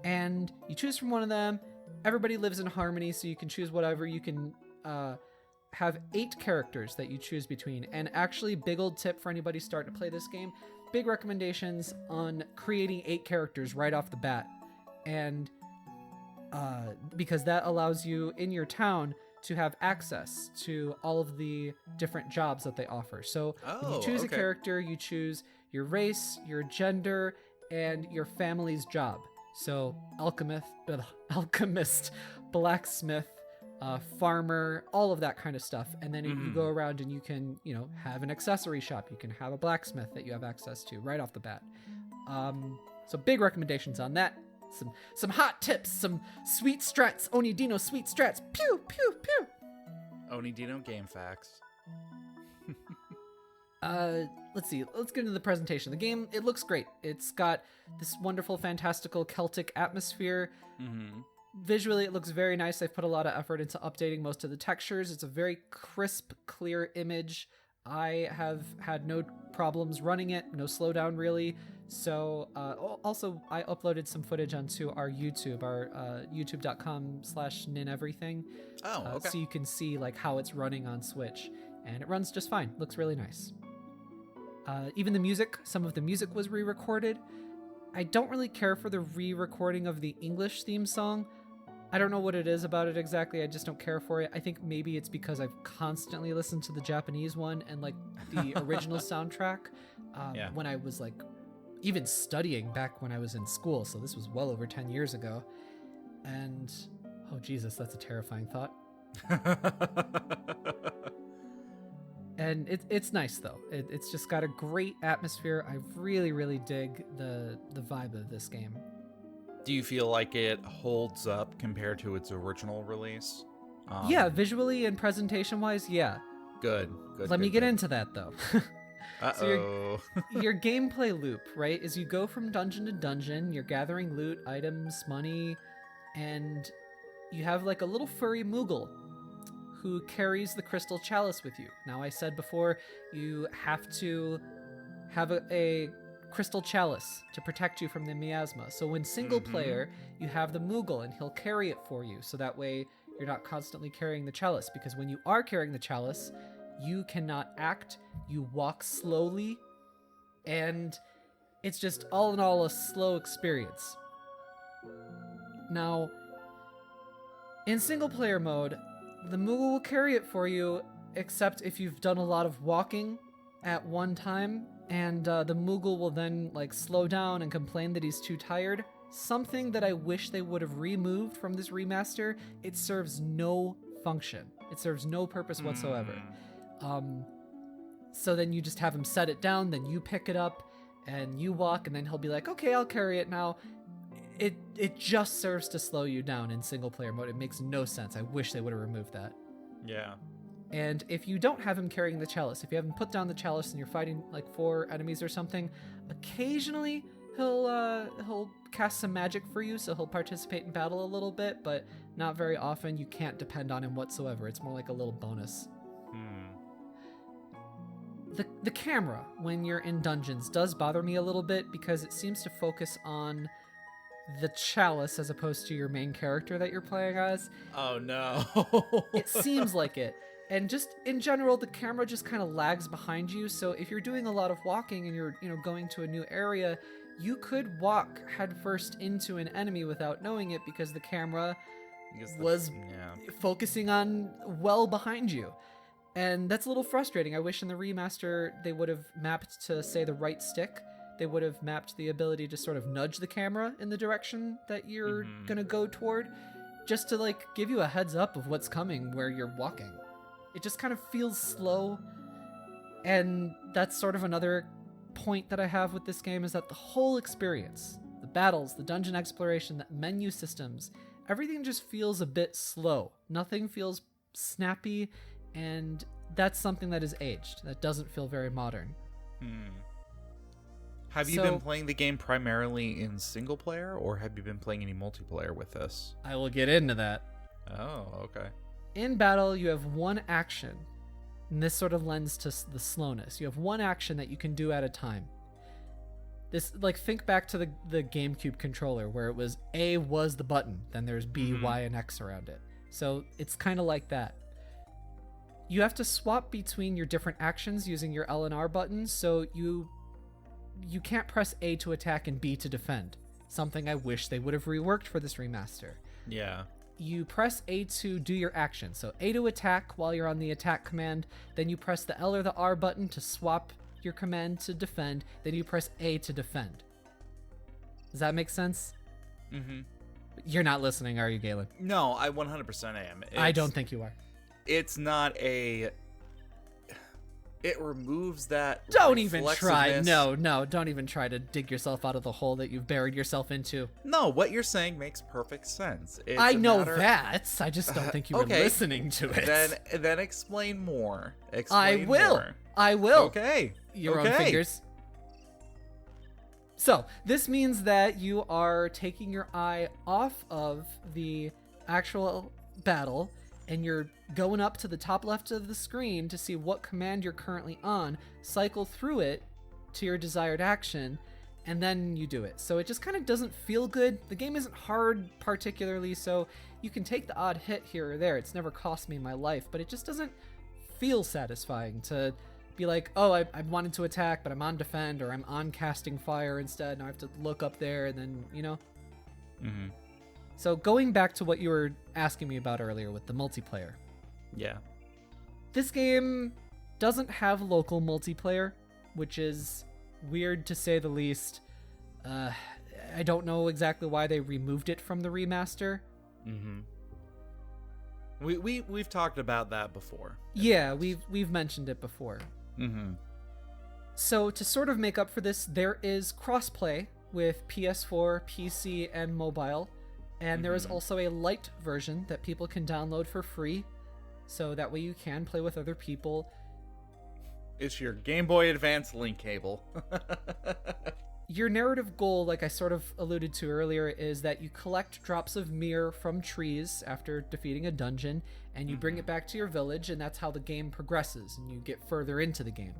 And you choose from one of them. Everybody lives in harmony, so you can choose whatever. You can have 8 characters that you choose between. And actually, big old tip for anybody starting to play this game, big recommendations on creating 8 characters right off the bat. And because that allows you in your town to have access to all of the different jobs that they offer. So when you choose a character, you choose your race, your gender, and your family's job. So alchemist, blacksmith, farmer, all of that kind of stuff. And then you go around and you can, have an accessory shop. You can have a blacksmith that you have access to right off the bat. So big recommendations on that. Some hot tips, some sweet strats, Oni Dino sweet strats. Pew, pew, pew. Oni Dino game facts. Let's see. Let's get into the presentation. The game, it looks great. It's got this wonderful, fantastical Celtic atmosphere. Visually, it looks very nice. They've put a lot of effort into updating most of the textures. It's a very crisp, clear image. I have had no problems running it, no slowdown really. So also I uploaded some footage onto our YouTube, our youtube.com/NinEverything. So you can see like how it's running on Switch, and it runs just fine. Looks really nice. Even the music, some of the music was re-recorded. I don't really care for the re-recording of the English theme song. I don't know what it is about it exactly. I just don't care for it. I think maybe it's because I've constantly listened to the Japanese one and like the original soundtrack when I was like even studying back when I was in school. So this was well over 10 years ago. And oh Jesus, that's a terrifying thought. And it's nice though. It's just got a great atmosphere. I really, really dig the vibe of this game. Do you feel like it holds up compared to its original release? Yeah, visually and presentation-wise, yeah. Good. Let me get into that, though. Uh-oh. So your gameplay loop, right, is you go from dungeon to dungeon, you're gathering loot, items, money, and you have like a little furry Moogle who carries the crystal chalice with you. Now, I said before, you have to have a crystal chalice to protect you from the miasma. So when single player, you have the Moogle and he'll carry it for you. So that way you're not constantly carrying the chalice, because when you are carrying the chalice, you cannot act, you walk slowly, and it's just all in all a slow experience. Now, in single player mode, the Moogle will carry it for you, except if you've done a lot of walking at one time, and the Moogle will then like slow down and complain that he's too tired. Something that I wish they would have removed from this remaster. It serves no function. It serves no purpose whatsoever. So then you just have him set it down, then you pick it up and you walk, and then he'll be like, okay, I'll carry it now. It just serves to slow you down in single player mode. It makes no sense. I wish they would have removed that. Yeah. And if you don't have him carrying the chalice, if you haven't put down the chalice and you're fighting like 4 enemies or something, occasionally he'll cast some magic for you, so he'll participate in battle a little bit, but not very often. You can't depend on him whatsoever. It's more like a little bonus. The camera, when you're in dungeons, does bother me a little bit because it seems to focus on the chalice as opposed to your main character that you're playing as. Oh, no. It seems like it. And just in general, the camera just kind of lags behind you. So if you're doing a lot of walking and you're, going to a new area, you could walk headfirst into an enemy without knowing it because the camera was focusing on well behind you. And that's a little frustrating. I wish in the remaster they would have mapped to, say, the right stick. They would have mapped the ability to sort of nudge the camera in the direction that you're going to go toward, just to, like, give you a heads up of what's coming where you're walking. It just kind of feels slow, and that's sort of another point that I have with this game, is that the whole experience, the battles, the dungeon exploration, the menu systems, everything just feels a bit slow. Nothing feels snappy, and that's something that is aged. That doesn't feel very modern. Have you been playing the game primarily in single player, or have you been playing any multiplayer with this? I will get into that. Oh, okay. In battle, you have one action, and this sort of lends to the slowness. You have one action that you can do at a time. This, like, think back to the GameCube controller, where it was A was the button, then there's B, Y, and X around it. So it's kind of like that. You have to swap between your different actions using your L and R buttons, so you can't press A to attack and B to defend. Something I wish they would have reworked for this remaster. Yeah. You press A to do your action. So A to attack while you're on the attack command, then you press the L or the R button to swap your command to defend, then you press A to defend. Does that make sense? You're not listening, are you, Galen? No, I 100% am. I don't think you are. It's not a... It removes that. Don't even try. No, don't even try to dig yourself out of the hole that you've buried yourself into. No, what you're saying makes perfect sense. I know that. I just don't think you were listening to it. Then explain more. I will. Okay. Your own fingers. So, this means that you are taking your eye off of the actual battle, and you're going up to the top left of the screen to see what command you're currently on, cycle through it to your desired action, and then you do it. So it just kind of doesn't feel good. The game isn't hard particularly, so you can take the odd hit here or there. It's never cost me my life, but it just doesn't feel satisfying to be like, oh, I wanted to attack, but I'm on defend, or I'm on casting fire instead, and I have to look up there, and then, So going back to what you were asking me about earlier with the multiplayer. Yeah. This game doesn't have local multiplayer, which is weird to say the least. I don't know exactly why they removed it from the remaster. We've talked about that before. Yeah, we've mentioned it before. So to sort of make up for this, there is crossplay with PS4, PC, and mobile. And there is also a light version that people can download for free, so that way you can play with other people. It's your Game Boy Advance link cable. Your narrative goal, like I sort of alluded to earlier, is that you collect drops of mirror from trees after defeating a dungeon, and you bring it back to your village, and that's how the game progresses, and you get further into the game.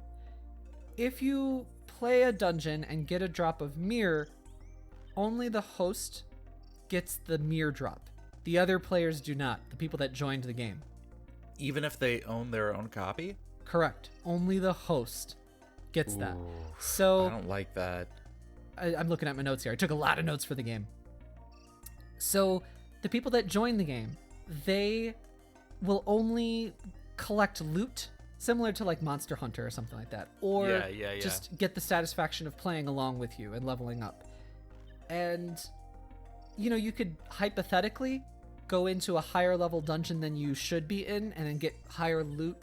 If you play a dungeon and get a drop of mirror, only the host gets the mirror drop. The other players do not, the people that joined the game. Even if they own their own copy? Correct. Only the host gets that. So I don't like that. I'm looking at my notes here. I took a lot of notes for the game. So the people that join the game, they will only collect loot, similar to like Monster Hunter or something like that, or just get the satisfaction of playing along with you and leveling up. And you could hypothetically go into a higher level dungeon than you should be in and then get higher loot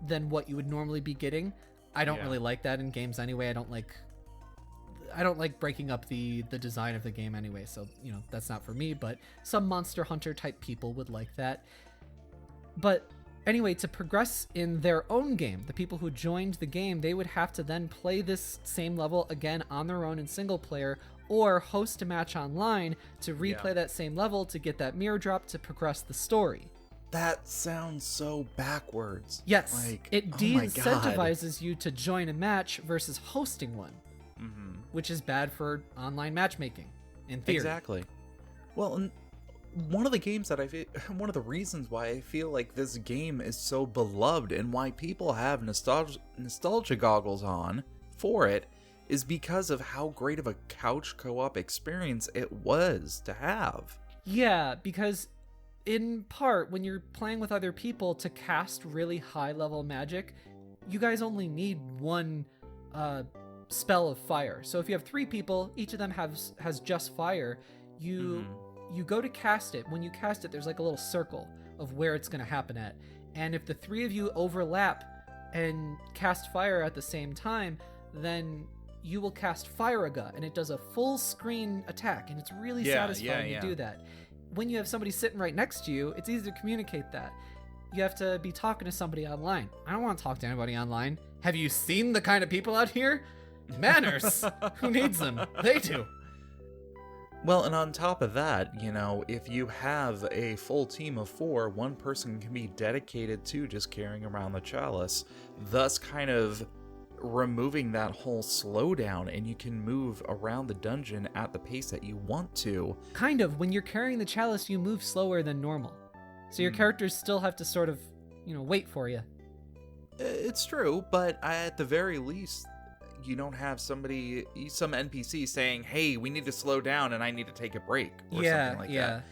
than what you would normally be getting. I don't really like that in games anyway. I don't like breaking up the design of the game anyway, so that's not for me, but some Monster Hunter type people would like that. But anyway, to progress in their own game, the people who joined the game, they would have to then play this same level again on their own in single player, or host a match online to replay that same level to get that mirror drop to progress the story. That sounds so backwards. Yes, like, it oh my God. de-incentivizes you to join a match versus hosting one, which is bad for online matchmaking, in theory. Exactly. Well, and one of the reasons why I feel like this game is so beloved and why people have nostalgia goggles on for it is because of how great of a couch co-op experience it was to have. Yeah, because in part, when you're playing with other people to cast really high-level magic, you guys only need one spell of fire. So if you have 3 people, each of them has just fire, you go to cast it. When you cast it, there's like a little circle of where it's going to happen at. And if the 3 of you overlap and cast fire at the same time, then you will cast Fire-a-Ga, and it does a full screen attack, and it's really satisfying to do that. When you have somebody sitting right next to you, it's easy to communicate that. You have to be talking to somebody online. I don't want to talk to anybody online. Have you seen the kind of people out here? Manners. Who needs them? They do. Well, and on top of that, if you have a full team of 4, one person can be dedicated to just carrying around the chalice, thus kind of removing that whole slowdown, and you can move around the dungeon at the pace that you want to. Kind of. When you're carrying the chalice, you move slower than normal. So your characters still have to sort of, wait for you. It's true, but at the very least, you don't have some NPC saying, hey, we need to slow down and I need to take a break or something like that.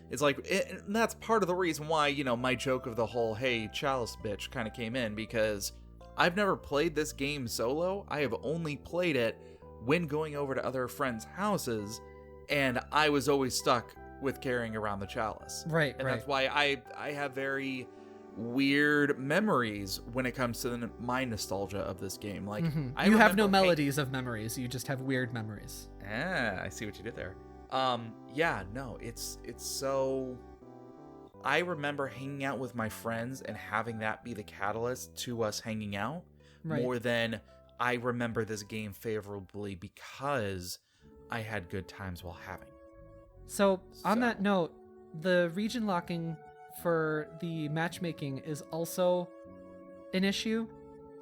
It's like, that's part of the reason why, my joke of the whole, hey, chalice bitch kind of came in, because I've never played this game solo. I have only played it when going over to other friends' houses, and I was always stuck with carrying around the chalice. Right, and that's why I have very weird memories when it comes to my nostalgia of this game. Like, you have no melodies of memories. You just have weird memories. I see what you did there. It's so... I remember hanging out with my friends and having that be the catalyst to us hanging out more than I remember this game favorably because I had good times while having. So on that note, the region locking for the matchmaking is also an issue.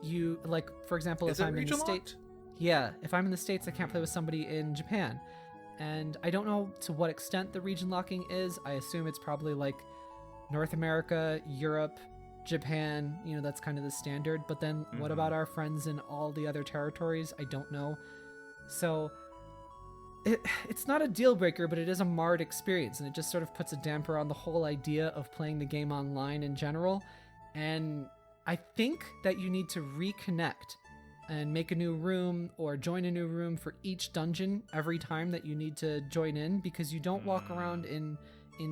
You, like, for example, if I'm in the States... Yeah, if I'm in the States, I can't play with somebody in Japan. And I don't know to what extent the region locking is. I assume it's probably like North America, Europe, Japan, that's kind of the standard. But then what about our friends in all the other territories? I don't know. So it's not a deal breaker, but it is a marred experience, and it just sort of puts a damper on the whole idea of playing the game online in general. And I think that you need to reconnect and make a new room or join a new room for each dungeon every time that you need to join in, because you don't walk around in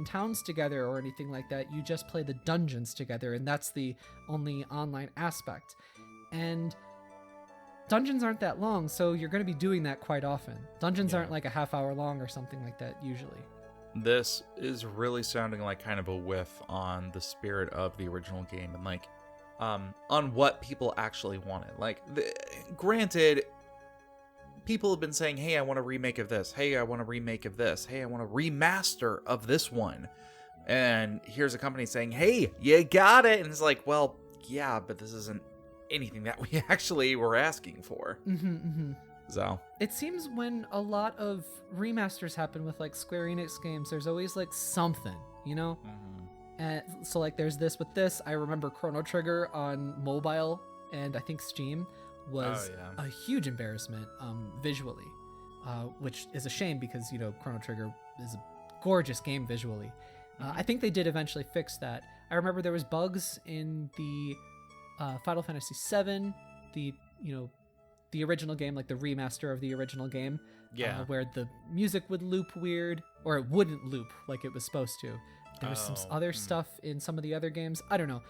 towns together or anything like that. You just play the dungeons together, and that's the only online aspect. And dungeons aren't that long, so you're going to be doing that quite often. Dungeons aren't like a half hour long or something like that usually. This is really sounding like kind of a whiff on the spirit of the original game, and like on what people actually wanted. Like, granted, people have been saying, hey, I want a remake of this. Hey, I want a remake of this. Hey, I want a remaster of this one. And here's a company saying, hey, you got it. And it's like, well, yeah, but this isn't anything that we actually were asking for. So it seems when a lot of remasters happen with like Square Enix games, there's always like something, And so like there's this with this. I remember Chrono Trigger on mobile and I think Steam was a huge embarrassment visually, which is a shame because, Chrono Trigger is a gorgeous game visually. I think they did eventually fix that. I remember there was bugs in the Final Fantasy VII, the original game, like the remaster of the original game, where the music would loop weird, or it wouldn't loop like it was supposed to. There was some other stuff in some of the other games. I don't know.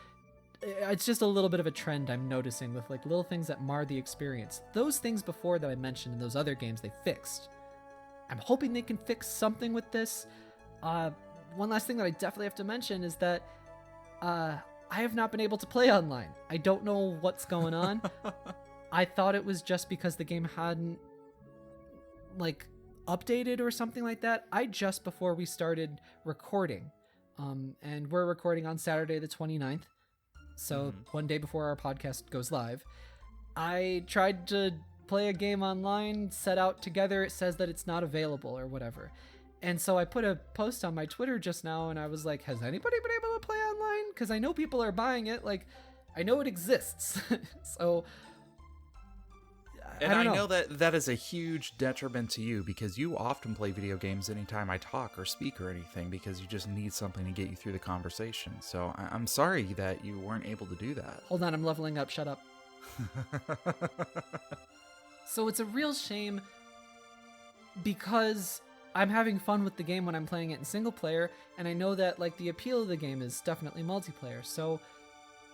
It's just a little bit of a trend I'm noticing with like little things that mar the experience. Those things before that I mentioned in those other games, they fixed. I'm hoping they can fix something with this. One last thing that I definitely have to mention is that I have not been able to play online. I don't know what's going on. I thought it was just because the game hadn't like updated or something like that. Just before we started recording, and we're recording on Saturday the 29th, so one day before our podcast goes live, I tried to play a game online, set out together. It says that it's not available or whatever. And so I put a post on my Twitter just now, and I was like, has anybody been able to play online? Because I know people are buying it. Like, I know it exists. So And I know that is a huge detriment to you, because you often play video games anytime I talk or speak or anything, because you just need something to get you through the conversation. So I'm sorry that you weren't able to do that. Hold on, I'm leveling up. Shut up. So it's a real shame, because I'm having fun with the game when I'm playing it in single player, and I know that like the appeal of the game is definitely multiplayer. So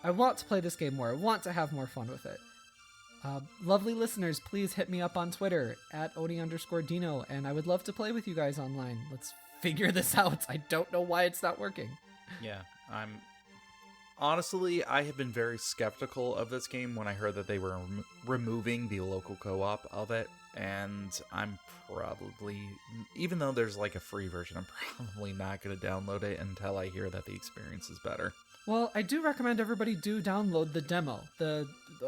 I want to play this game more. I want to have more fun with it. Lovely listeners, please hit me up on Twitter at Oni_Dino, and I would love to play with you guys online. Let's figure this out. I don't know why it's not working. Yeah, honestly, I have been very skeptical of this game when I heard that they were removing the local co-op of it, and I'm probably, even though there's like a free version, I'm probably not going to download it until I hear that the experience is better. Well, I do recommend everybody do download the demo, the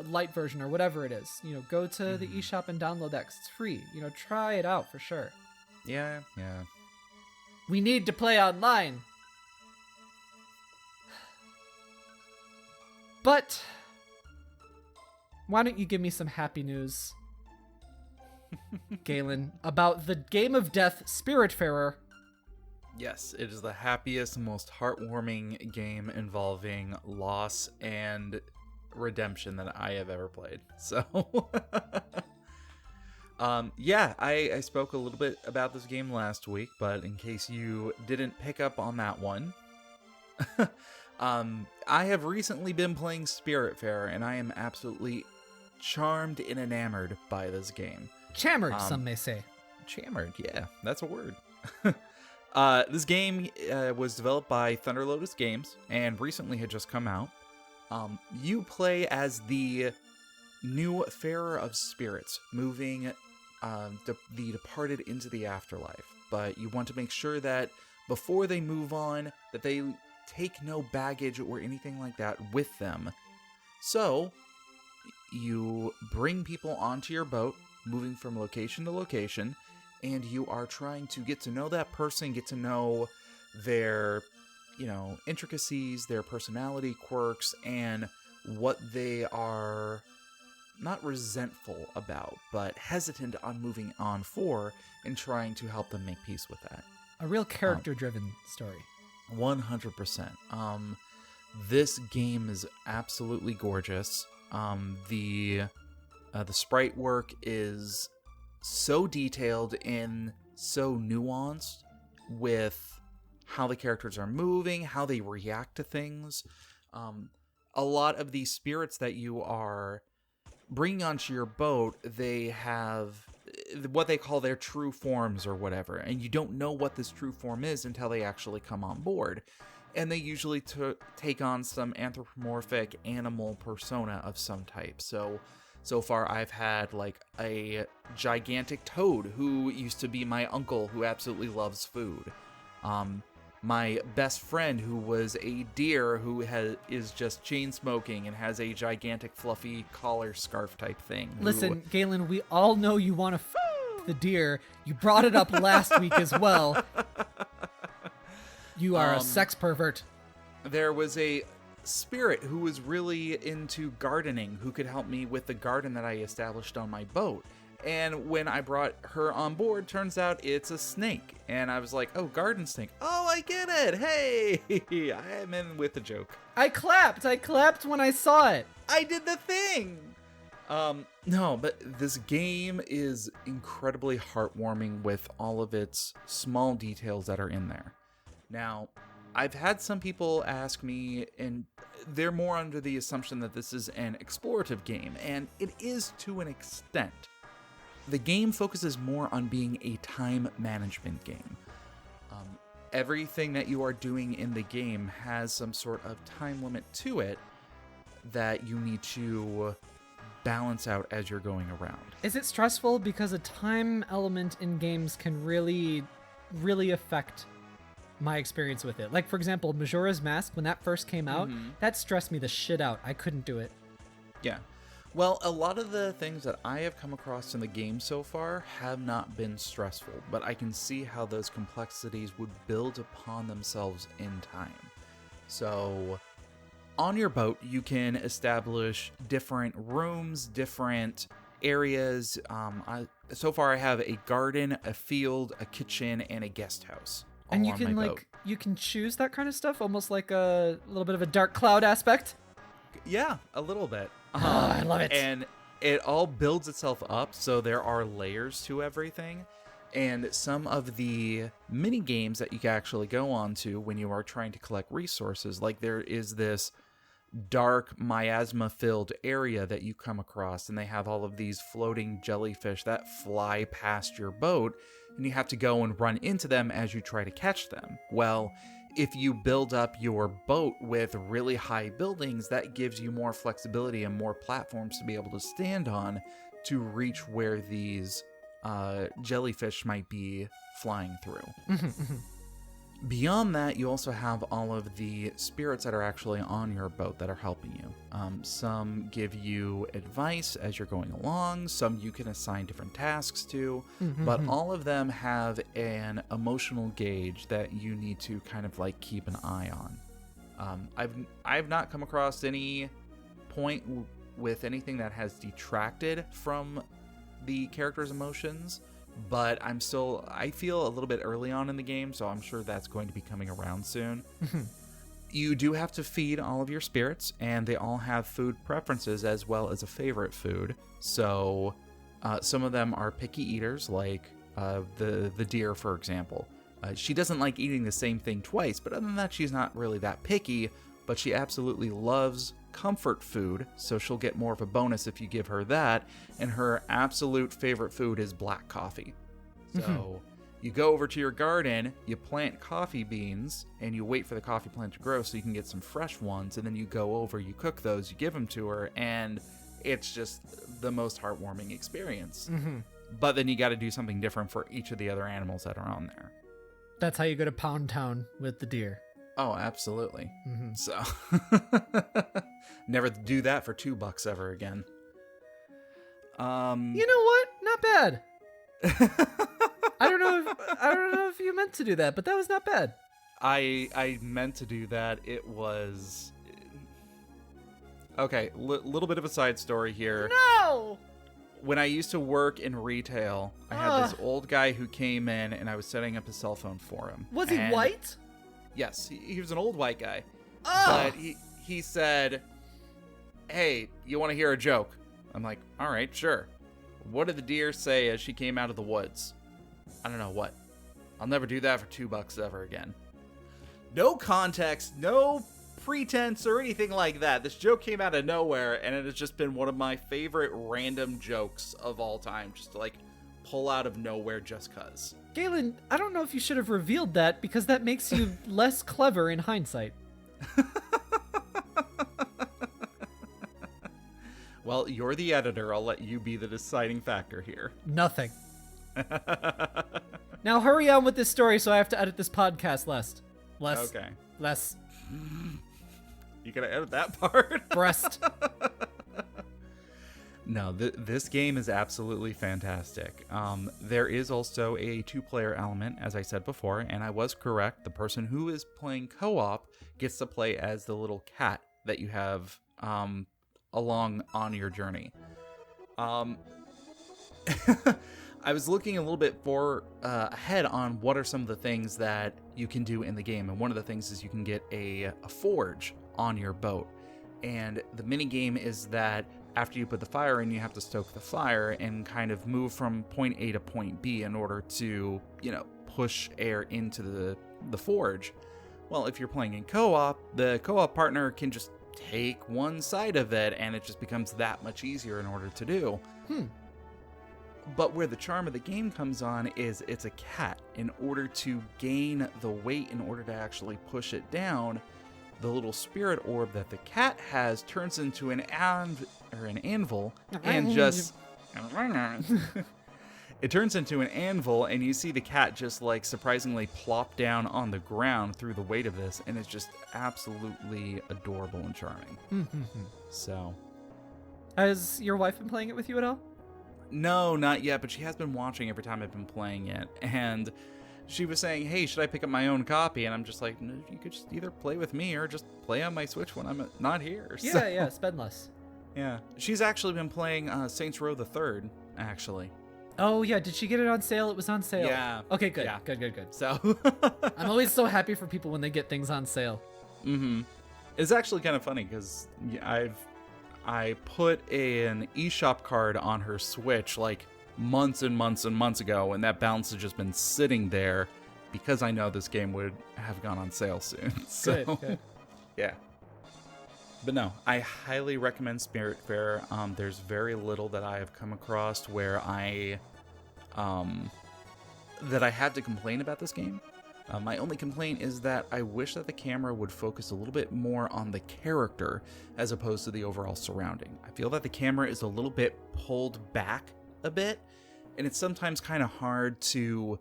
light version or whatever it is. Go to the eShop and download that 'cause it's free. Try it out for sure. Yeah. We need to play online. But why don't you give me some happy news, Galen, about the game of death, Spiritfarer. Yes, it is the happiest, most heartwarming game involving loss and redemption that I have ever played. So, I spoke a little bit about this game last week, but in case you didn't pick up on that one, I have recently been playing Spiritfarer, and I am absolutely charmed and enamored by this game. Chammered, some may say. Chammered, yeah, that's a word. This game was developed by Thunder Lotus Games and recently had just come out. You play as the new farer of spirits, moving the departed into the afterlife. But you want to make sure that before they move on, that they take no baggage or anything like that with them. So, you bring people onto your boat, moving from location to location, and you are trying to get to know that person, get to know their, intricacies, their personality quirks, and what they are not resentful about, but hesitant on moving on for, and trying to help them make peace with that. A real character-driven story. 100%. This game is absolutely gorgeous. The sprite work is so detailed and so nuanced with how the characters are moving, how they react to things. A lot of these spirits that you are bringing onto your boat, they have what they call their true forms or whatever, and you don't know what this true form is until they actually come on board. And they usually take on some anthropomorphic animal persona of some type. So far, I've had like a gigantic toad who used to be my uncle who absolutely loves food. My best friend who was a deer who is just chain smoking and has a gigantic fluffy collar scarf type thing. Listen, Galen, we all know you want to the deer. You brought it up last week as well. You are a sex pervert. There was a spirit who was really into gardening who could help me with the garden that I established on my boat. And when I brought her on board, turns out it's a snake. And I was like, oh, garden snake. Oh, I get it. Hey, I am in with the joke. I clapped when I saw it. I did the thing. No, but this game is incredibly heartwarming with all of its small details that are in there. Now, I've had some people ask me, and they're more under the assumption that this is an explorative game, and it is to an extent. The game focuses more on being a time management game. Everything that you are doing in the game has some sort of time limit to it that you need to balance out as you're going around. Is it stressful? Because a time element in games can really, really affect my experience with it. Like, for example, Majora's Mask, when that first came out, that stressed me the shit out. I couldn't do it. Yeah. Well, a lot of the things that I have come across in the game so far have not been stressful, but I can see how those complexities would build upon themselves in time. So, on your boat, you can establish different rooms, different areas. So far, I have a garden, a field, a kitchen, and a guest house. And you can you can choose that kind of stuff, almost like a little bit of a Dark Cloud aspect. Yeah, a little bit. I love it. And it all builds itself up, so there are layers to everything. And some of the mini games that you can actually go on to when you are trying to collect resources, like there is this dark miasma-filled area that you come across, and they have all of these floating jellyfish that fly past your boat, and you have to go and run into them as you try to catch them. Well, if you build up your boat with really high buildings, that gives you more flexibility and more platforms to be able to stand on to reach where these jellyfish might be flying through. Beyond that, you also have all of the spirits that are actually on your boat that are helping you. Some give you advice as you're going along, some you can assign different tasks to, but all of them have an emotional gauge that you need to kind of like keep an eye on. I've not come across any point with anything that has detracted from the character's emotions, but I feel a little bit early on in the game, so I'm sure that's going to be coming around soon. You do have to feed all of your spirits, and they all have food preferences as well as a favorite food. So some of them are picky eaters, like the deer, for example. She doesn't like eating the same thing twice, but other than that, she's not really that picky, but she absolutely loves comfort food, so she'll get more of a bonus if you give her that, and her absolute favorite food is black coffee. So you go over to your garden, you plant coffee beans, and you wait for the coffee plant to grow so you can get some fresh ones, and then you go over, you cook those, you give them to her, and it's just the most heartwarming experience. But then you got to do something different for each of the other animals that are on there. That's how you go to Pound Town with the deer. Oh, absolutely. So, never do that for $2 ever again. You know what? Not bad. I don't know if you meant to do that, but that was not bad. I meant to do that. It was okay. Little bit of a side story here. No. When I used to work in retail, I had this old guy who came in, and I was setting up his cell phone for him. Was he white? Yes, he was an old white guy. But he said, "Hey, you want to hear a joke?" I'm like, "All right, sure." What did the deer say as she came out of the woods? I don't know what. I'll never do that for $2 ever again. No context, no pretense or anything like that. This joke came out of nowhere, and it has just been one of my favorite random jokes of all time, just to like pull out of nowhere just cuz. Galen, I don't know if you should have revealed that, because that makes you less clever in hindsight. Well, you're the editor. I'll let you be the deciding factor here. Nothing. Now hurry on with this story so I have to edit this podcast less. Okay. Less. You gotta edit that part. Breast. No, this game is absolutely fantastic. There is also a 2-player element, as I said before, and I was correct. The person who is playing co-op gets to play as the little cat that you have along on your journey. I was looking a little bit ahead on what are some of the things that you can do in the game, and one of the things is you can get a forge on your boat. And the mini game is that after you put the fire in, you have to stoke the fire and kind of move from point A to point B in order to, push air into the forge. Well, if you're playing in co-op, the co-op partner can just take one side of it, and it just becomes that much easier in order to do. But where the charm of the game comes on is it's a cat. In order to gain the weight, in order to actually push it down, the little spirit orb that the cat has turns into an or an anvil and just it turns into an anvil, and you see the cat just like surprisingly plop down on the ground through the weight of this, and it's just absolutely adorable and charming. So, has your wife been playing it with you at all? No, not yet, but she has been watching every time I've been playing it, and she was saying, hey, should I pick up my own copy? And I'm just like, no, you could just either play with me or just play on my Switch when I'm not here. Yeah, so, yeah, spend less. Yeah. She's actually been playing Saints Row the Third, actually. Oh, yeah. Did she get it on sale? It was on sale. Yeah. Okay, good. Yeah. Good. So I'm always so happy for people when they get things on sale. It's actually kind of funny because I put an eShop card on her Switch like months and months and months ago, and that balance has just been sitting there because I know this game would have gone on sale soon. So, good. Yeah. But no, I highly recommend Spiritfarer. There's very little that I have come across where I had to complain about this game. My only complaint is that I wish that the camera would focus a little bit more on the character as opposed to the overall surrounding. I feel that the camera is a little bit pulled back a bit, and it's sometimes kind of hard to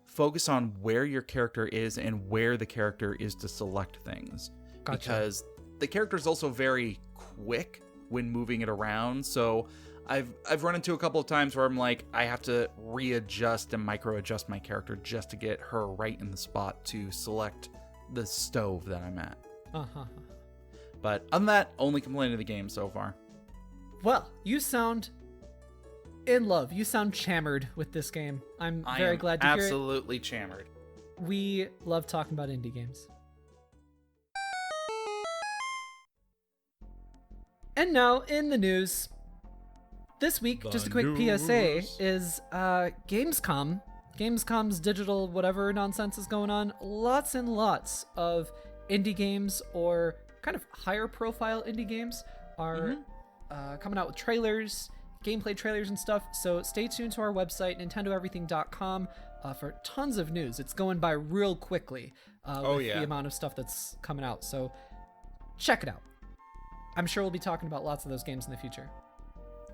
focus on where your character is and where the character is to select things. Gotcha. Because the character is also very quick when moving it around, so I've run into a couple of times where I'm like, I have to readjust and micro-adjust my character just to get her right in the spot to select the stove that I'm at. But other than that, only complaining of the game so far. Well, you sound in love. You sound chammered with this game. I'm very glad to hear it. Absolutely chammered. We love talking about indie games. And now, in the news, this week, just a quick PSA, is Gamescom. Gamescom's digital whatever nonsense is going on. Lots and lots of indie games or kind of higher profile indie games are coming out with trailers, gameplay trailers and stuff. So stay tuned to our website, NintendoEverything.com, for tons of news. It's going by real quickly with the amount of stuff that's coming out. So check it out. I'm sure we'll be talking about lots of those games in the future.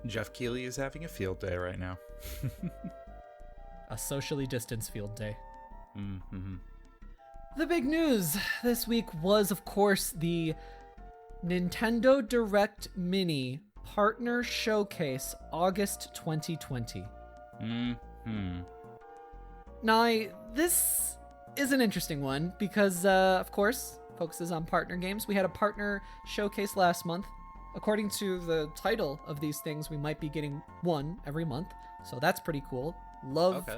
Jeff Keighley is having a field day right now. A socially distanced field day. The big news this week was, of course, the Nintendo Direct Mini Partner Showcase, August 2020. Now, this is an interesting one because, of course, focuses on partner games. We had a partner showcase last month. According to the title of these things, we might be getting one every month, so that's pretty cool. Love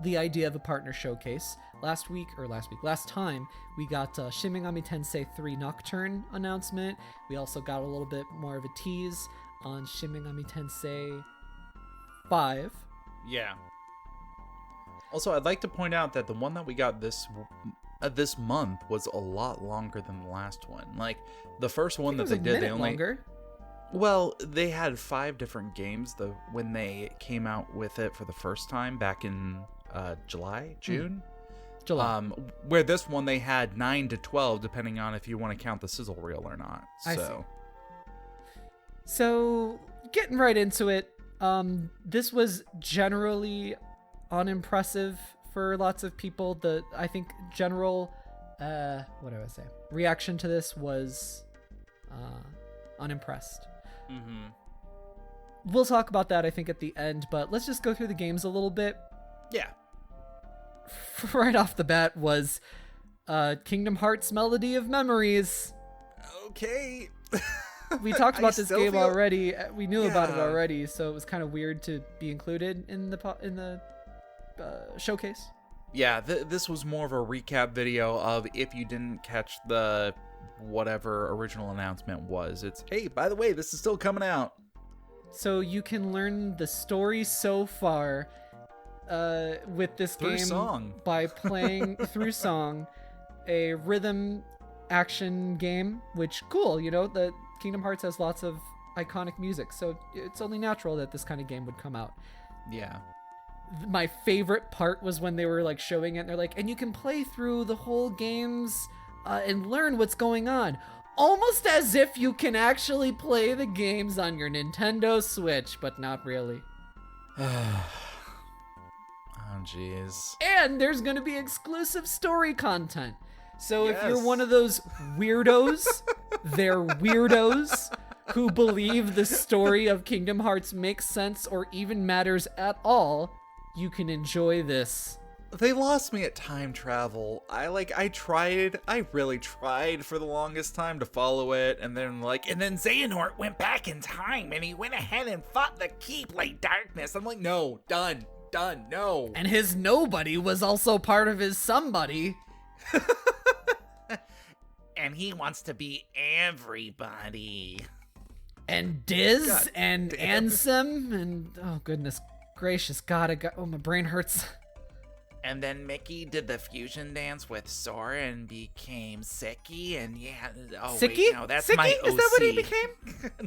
the idea of a partner showcase. Last time, we got Shin Megami Tensei 3 Nocturne announcement. We also got a little bit more of a tease on Shin Megami Tensei 5. Yeah. Also, I'd like to point out that the one that we got this month was a lot longer than the last one. Like, the first one that they did, they only... longer. Well, they had 5 different games when they came out with it for the first time back in June? July. Where this one they had 9 to 12, depending on if you want to count the sizzle reel or not. I see. So, getting right into it, this was generally unimpressive for lots of people. I think general, reaction to this was unimpressed. We'll talk about that, I think, at the end, but let's just go through the games a little bit. Yeah. Right off the bat was Kingdom Hearts Melody of Memories. Okay. We talked about this game already. We knew about it already, so it was kind of weird to be included in the showcase. Yeah, this was more of a recap video of if you didn't catch the whatever original announcement was. It's, hey, by the way, this is still coming out. So you can learn the story so far with this game by playing through song, a rhythm action game, which cool, the Kingdom Hearts has lots of iconic music, so it's only natural that this kind of game would come out. Yeah. My favorite part was when they were like showing it and they're like, and you can play through the whole games and learn what's going on. almost as if you can actually play the games on your Nintendo Switch, but not really. Oh, jeez. And there's going to be exclusive story content. So if you're Yes. one of those weirdos, they're weirdos who believe the story of Kingdom Hearts makes sense or even matters at all, you can enjoy this. They lost me at time travel. I really tried for the longest time to follow it, and then Xehanort went back in time, and he went ahead and fought the Keyblade Darkness. I'm like, no, done, no. And his nobody was also part of his somebody. And he wants to be everybody. And Diz God and damn. Ansem and oh goodness gracious, God, my brain hurts. And then Mickey did the fusion dance with Sora and became Siki, and Siki? Wait, no, that's Siki? my OC. Is that what he became?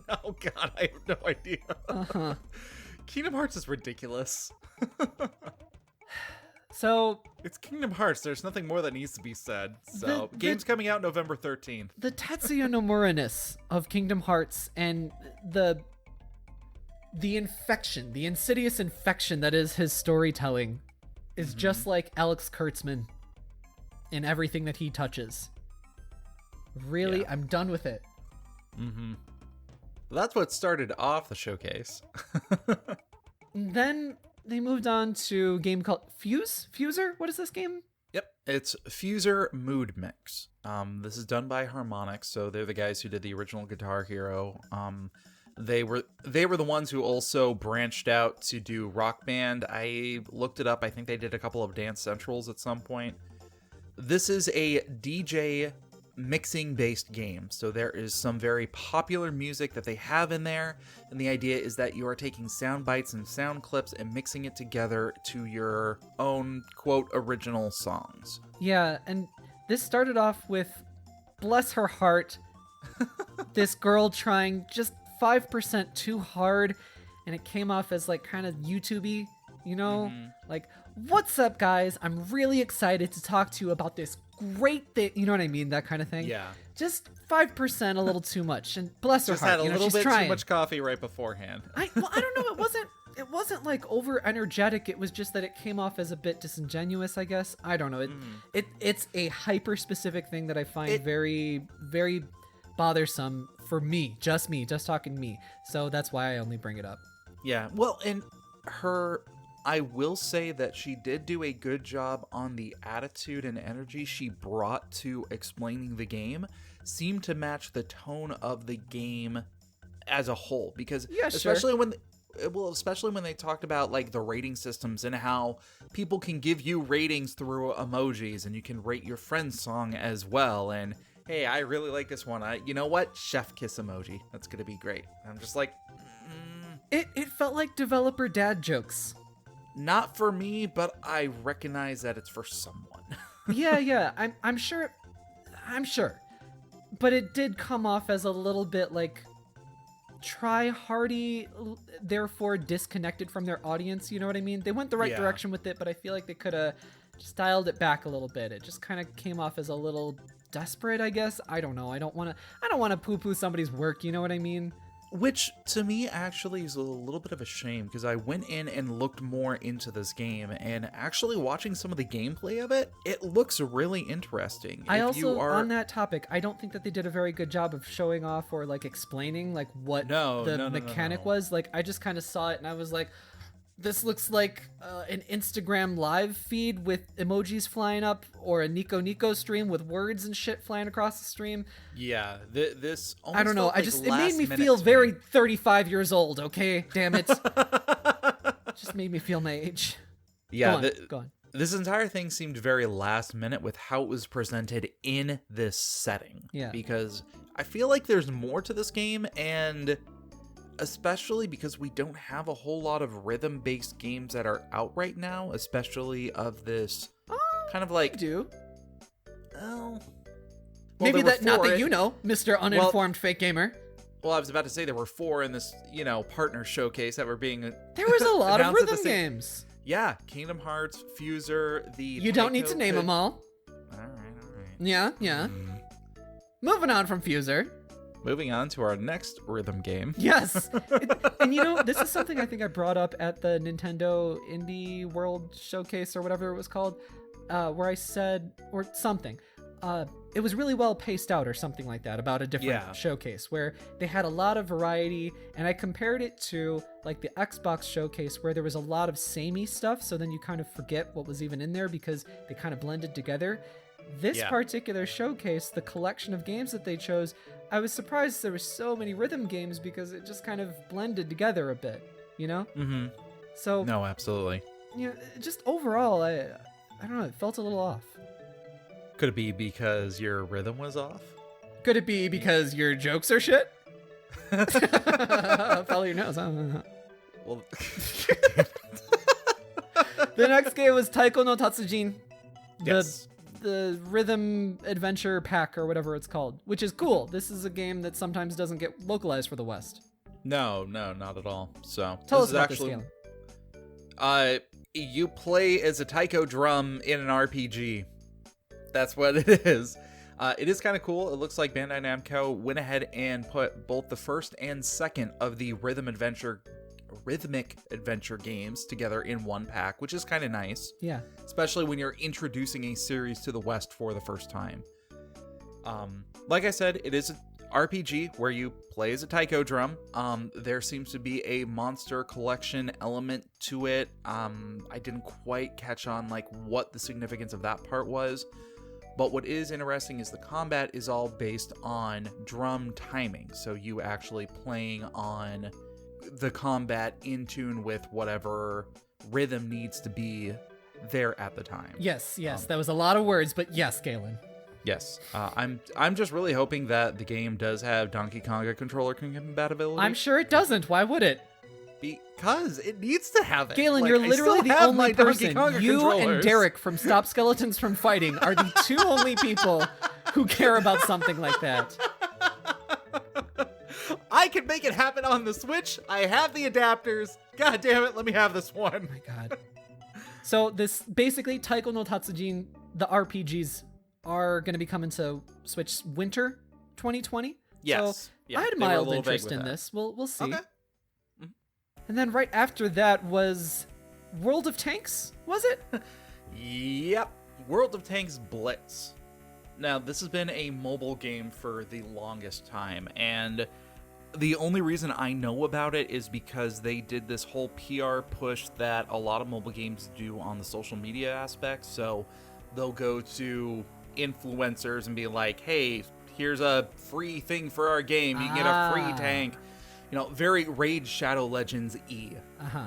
No, God, I have no idea. Uh-huh. Kingdom Hearts is ridiculous. So It's Kingdom Hearts. There's nothing more that needs to be said. So, game's coming out November 13th. the Tetsuya Nomura-ness of Kingdom Hearts and the infection, the insidious infection that is his storytelling is just like Alex Kurtzman in everything that he touches. Really, Yeah. I'm done with it. Mm-hmm. That's what started off the showcase. And then they moved on to a game called Fuser? What is this game? Yep, it's Fuser Mood Mix. This is done by Harmonix, so they're the guys who did the original Guitar Hero. They were the ones who also branched out to do Rock Band. I looked it up. I think they did a couple of Dance Centrals at some point. This is a DJ mixing based game, so there is some very popular music that they have in there, and the idea is that you are taking sound bites and sound clips and mixing it together to your own quote original songs. Yeah, and this started off with, bless her heart, this girl trying just 5% too hard, and it came off as like kind of YouTube-y, you know? Like, what's up, guys? I'm really excited to talk to you about this great thing. You know what I mean? That kind of thing. Yeah. Just 5% a little too much, and bless her Just heart. had a you know, little she's bit trying. too much coffee right beforehand. I don't know. It wasn't like over energetic. It was just that it came off as a bit disingenuous, I guess. I don't know. It's a hyper specific thing that I find very, very bothersome for me, just talking me. So that's why I only bring it up. Yeah. Well, and I will say that she did do a good job on the attitude and energy she brought to explaining the game. Seemed to match the tone of the game as a whole, because especially when they talked about like the rating systems and how people can give you ratings through emojis, and you can rate your friend's song as well. And hey, I really like this one. You know what? Chef kiss emoji. That's gonna be great. I'm just like, It felt like developer dad jokes. not for me, but I recognize that it's for someone. Yeah. I'm sure. But it did come off as a little bit like try-hardy, therefore disconnected from their audience. You know what I mean? They went the right direction with it, but I feel like they could have just dialed it back a little bit. It just kind of came off as a little desperate, I guess. I don't know. I don't want to poo-poo somebody's work. You know what I mean? Which, to me, actually is a little bit of a shame, because I went in and looked more into this game, and actually watching some of the gameplay of it, it looks really interesting. On that topic, I don't think that they did a very good job of showing off or, like, explaining, like, what the mechanic was. Like, I just kind of saw it, and I was like, this looks like an Instagram live feed with emojis flying up, or a Nico stream with words and shit flying across the stream. Yeah, this almost I don't know. felt It like made me last feel minute very 35 years old. Okay, damn it. Just made me feel my age. Yeah, go on. This entire thing seemed very last minute with how it was presented in this setting. Yeah. Because I feel like there's more to this game, and especially because we don't have a whole lot of rhythm-based games that are out right now, especially of this kind of like... do. Oh. Maybe that, not that you know, Mr. Uninformed Fake Gamer. Well, I was about to say there were 4 in this, partner showcase that were being... There was a lot of announced at the rhythm same- games. Yeah, Kingdom Hearts, Fuser, the... You don't need to name them all. All right. Yeah. moving on from Fuser. Moving on to our next rhythm game. Yes. And this is something I think I brought up at the Nintendo Indie World Showcase or whatever it was called, where I said, or something, it was really well paced out or something like that about a different showcase where they had a lot of variety, and I compared it to like the Xbox showcase where there was a lot of samey stuff, so then you kind of forget what was even in there because they kind of blended together. This particular showcase, the collection of games that they chose, I was surprised there were so many rhythm games because it just kind of blended together a bit, Mm-hmm. So no, absolutely. Just overall, I don't know, it felt a little off. Could it be because your rhythm was off? Could it be because your jokes are shit? Follow your nose. Well, the next game was Taiko no Tatsujin. Yes. The rhythm adventure pack or whatever it's called, which is cool. This is a game that sometimes doesn't get localized for the West. No, not at all. So tell us about this game. You play as a taiko drum in an RPG. That's what it is. It is kind of cool. It looks like Bandai Namco went ahead and put both the first and second of the rhythmic adventure games together in one pack, which is kind of nice. Yeah. Especially when you're introducing a series to the West for the first time. Like I said, it is an RPG where you play as a taiko drum. There seems to be a monster collection element to it. I didn't quite catch on like what the significance of that part was. But what is interesting is the combat is all based on drum timing. So you actually playing on the combat in tune with whatever rhythm needs to be there at the time. Yes, that was a lot of words, but yes, Galen. Yes, I'm just really hoping that the game does have Donkey Konga controller compatibility. I'm sure it doesn't. Why would it? Because it needs to have it. Galen, you're literally the only person. You and Derek from Stop Skeletons from Fighting are the two only people who care about something like that. I can make it happen on the Switch. I have the adapters. God damn it, let me have this one. Oh my god. So this basically Taiko no Tatsujin, the RPGs are going to be coming to Switch winter 2020. Yes. So I had mild interest in this. We'll see. Okay. And then right after that was World of Tanks, was it? Yep. World of Tanks Blitz. Now, this has been a mobile game for the longest time, and the only reason I know about it is because they did this whole PR push that a lot of mobile games do on the social media aspect. So they'll go to influencers and be like, hey, here's a free thing for our game. You can get a free tank. Very Raid Shadow Legends-y,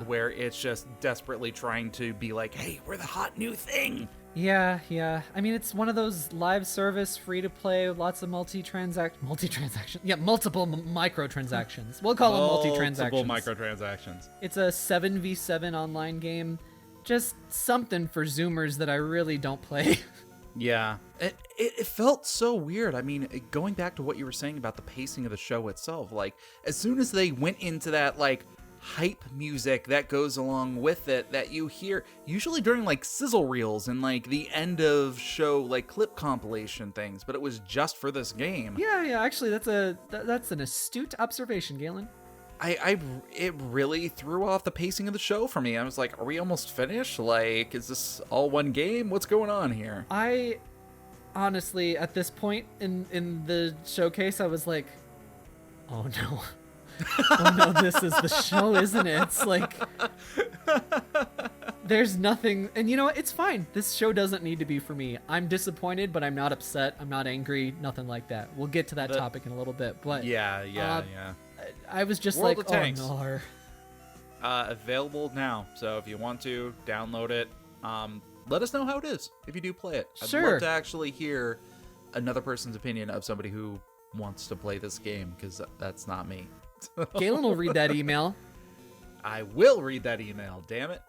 where it's just desperately trying to be like, hey, we're the hot new thing. Yeah. I mean, it's one of those live service, free-to-play, lots of multi-transaction. Yeah, multiple microtransactions. We'll call them multi-transactions. Multiple microtransactions. It's a 7v7 online game. Just something for Zoomers that I really don't play. Yeah. It felt so weird. I mean, going back to what you were saying about the pacing of the show itself, like, as soon as they went into that, like, hype music that goes along with it that you hear usually during like sizzle reels and like the end of show like clip compilation things, but it was just for this game. Yeah, actually that's an astute observation, Galen. It really threw off the pacing of the show for me. I was like, are we almost finished? Like, is this all one game? What's going on here? I honestly, at this point in the showcase, I was like, oh no. Oh no, this is the show, isn't it? It's like, there's nothing, and you know what? It's fine. This show doesn't need to be for me. I'm disappointed, but I'm not upset. I'm not angry. Nothing like that. We'll get to that topic in a little bit, but yeah. I was just World like, of Tanks. oh no. Available now, so if you want to download it, let us know how it is if you do play it. I'd love to actually hear another person's opinion of somebody who wants to play this game, because that's not me. Galen will read that email. I will read that email, damn it.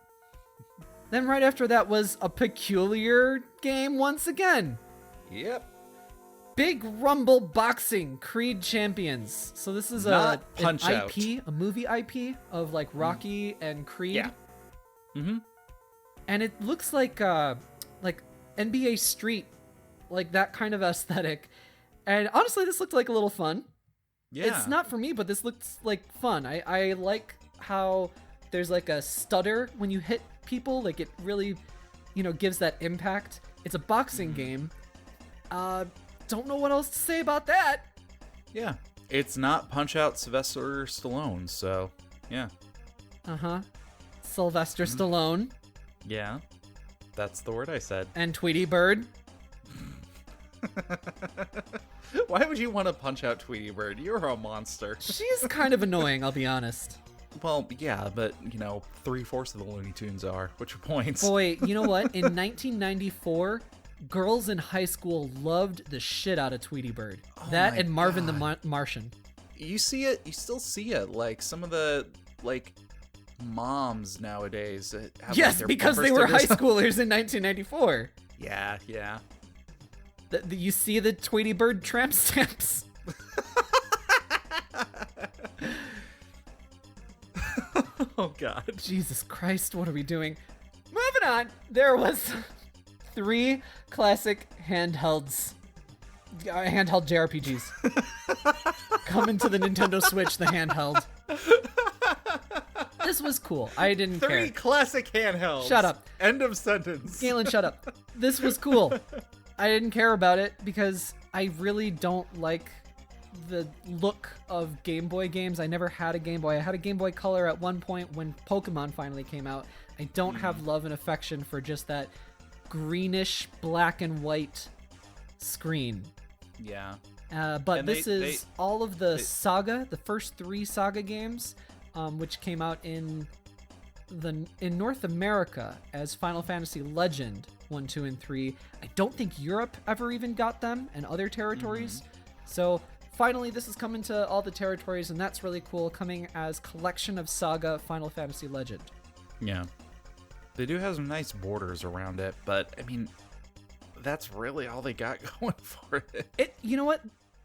Then right after that was a peculiar game once again. Yep. Big Rumble Boxing Creed Champions. So this is an IP, a movie IP of like Rocky and Creed. Yeah. Mm-hmm. And it looks like NBA Street, like that kind of aesthetic. And honestly, this looked like a little fun. Yeah. It's not for me, but this looks like fun. I like how there's like a stutter when you hit people. Like it really, gives that impact. It's a boxing game. Don't know what else to say about that. Yeah. It's not Punch-Out Sylvester Stallone, so yeah. Uh-huh. Sylvester Stallone. Yeah. That's the word I said. And Tweety Bird. Why would you want to punch out Tweety Bird? You're a monster. She's kind of annoying, I'll be honest. Well, yeah, but, 3/4 of the Looney Tunes are. What's your points? Boy, you know what? In 1994, girls in high school loved the shit out of Tweety Bird. That and Marvin the Martian. You see it, you still see it. Like, some of the, moms nowadays have, yes, their because they were high schoolers in 1994. Yeah. You see the Tweety Bird tramp stamps. Oh, God. Jesus Christ, what are we doing? Moving on. There was 3 classic handheld JRPGs. Coming to the Nintendo Switch, the handheld. This was cool. I didn't care. 3 classic handhelds. Shut up. End of sentence. Galen, shut up. This was cool. I didn't care about it because I really don't like the look of Game Boy games. I never had a Game Boy. I had a Game Boy Color at one point when Pokemon finally came out. I don't have love and affection for just that greenish black and white screen. Yeah. But and this is all of the Saga, the first 3 Saga games, which came out in North America as Final Fantasy Legend 1, 2, and 3. I don't think Europe ever even got them, and other territories. So finally, this is coming to all the territories, and that's really cool, coming as Collection of Saga Final Fantasy Legend. Yeah. They do have some nice borders around it, but, I mean, that's really all they got going for it. You know what?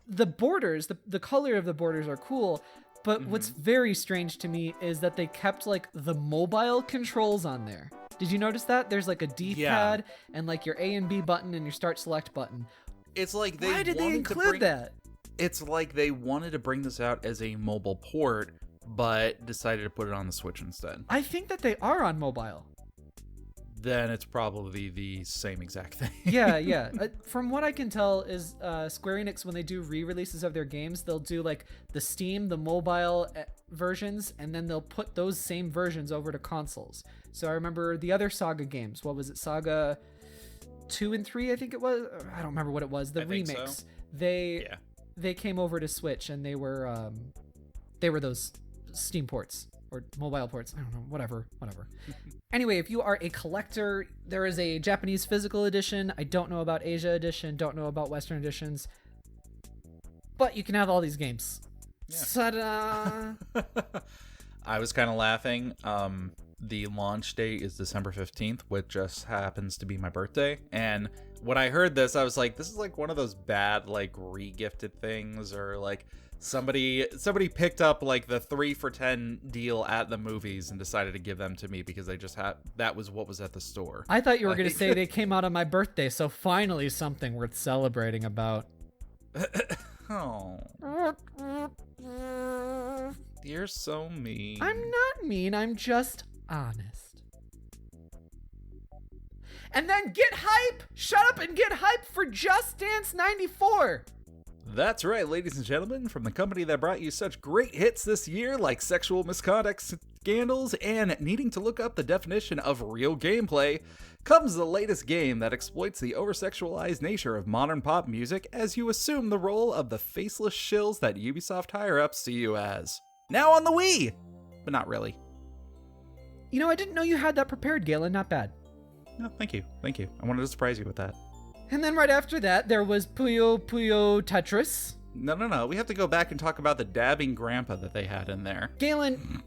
The borders, the color of the borders are cool, but what's very strange to me is that they kept, the mobile controls on there. Did you notice that? There's, a D-pad and, your A and B button and your start select button. It's like they Why did they include that? It's like they wanted to bring this out as a mobile port, but decided to put it on the Switch instead. I think that they are on mobile. Then it's probably the same exact thing. Yeah. From what I can tell is Square Enix, when they do re-releases of their games, they'll do the Steam, the mobile versions, and then they'll put those same versions over to consoles. So I remember the other Saga games. What was it? Saga 2 and 3, I think it was. I don't remember what it was. The remakes. So. They came over to Switch, and they were those Steam ports or mobile ports. I don't know. Whatever. Anyway, if you are a collector, there is a Japanese physical edition. I don't know about Asia edition. Don't know about Western editions. But you can have all these games. Yeah. Ta-da! I was kind of laughing. The launch date is December 15th, which just happens to be my birthday. And when I heard this, I was like, this is one of those bad, re-gifted things, or somebody picked up the 3 for $10 deal at the movies and decided to give them to me because they just had, that was what was at the store. I thought you were going to say they came out on my birthday, so finally something worth celebrating about. Oh. You're so mean. I'm not mean, I'm just honest. And then get hype! Shut up and get hype for Just Dance 94! That's right, ladies and gentlemen, from the company that brought you such great hits this year like sexual misconduct scandals and needing to look up the definition of real gameplay, comes the latest game that exploits the over-sexualized nature of modern pop music as you assume the role of the faceless shills that Ubisoft higher-ups see you as. Now on the Wii! But not really. I didn't know you had that prepared, Galen. Not bad. No, thank you. I wanted to surprise you with that. And then right after that, there was Puyo Puyo Tetris. No. We have to go back and talk about the dabbing grandpa that they had in there. Galen,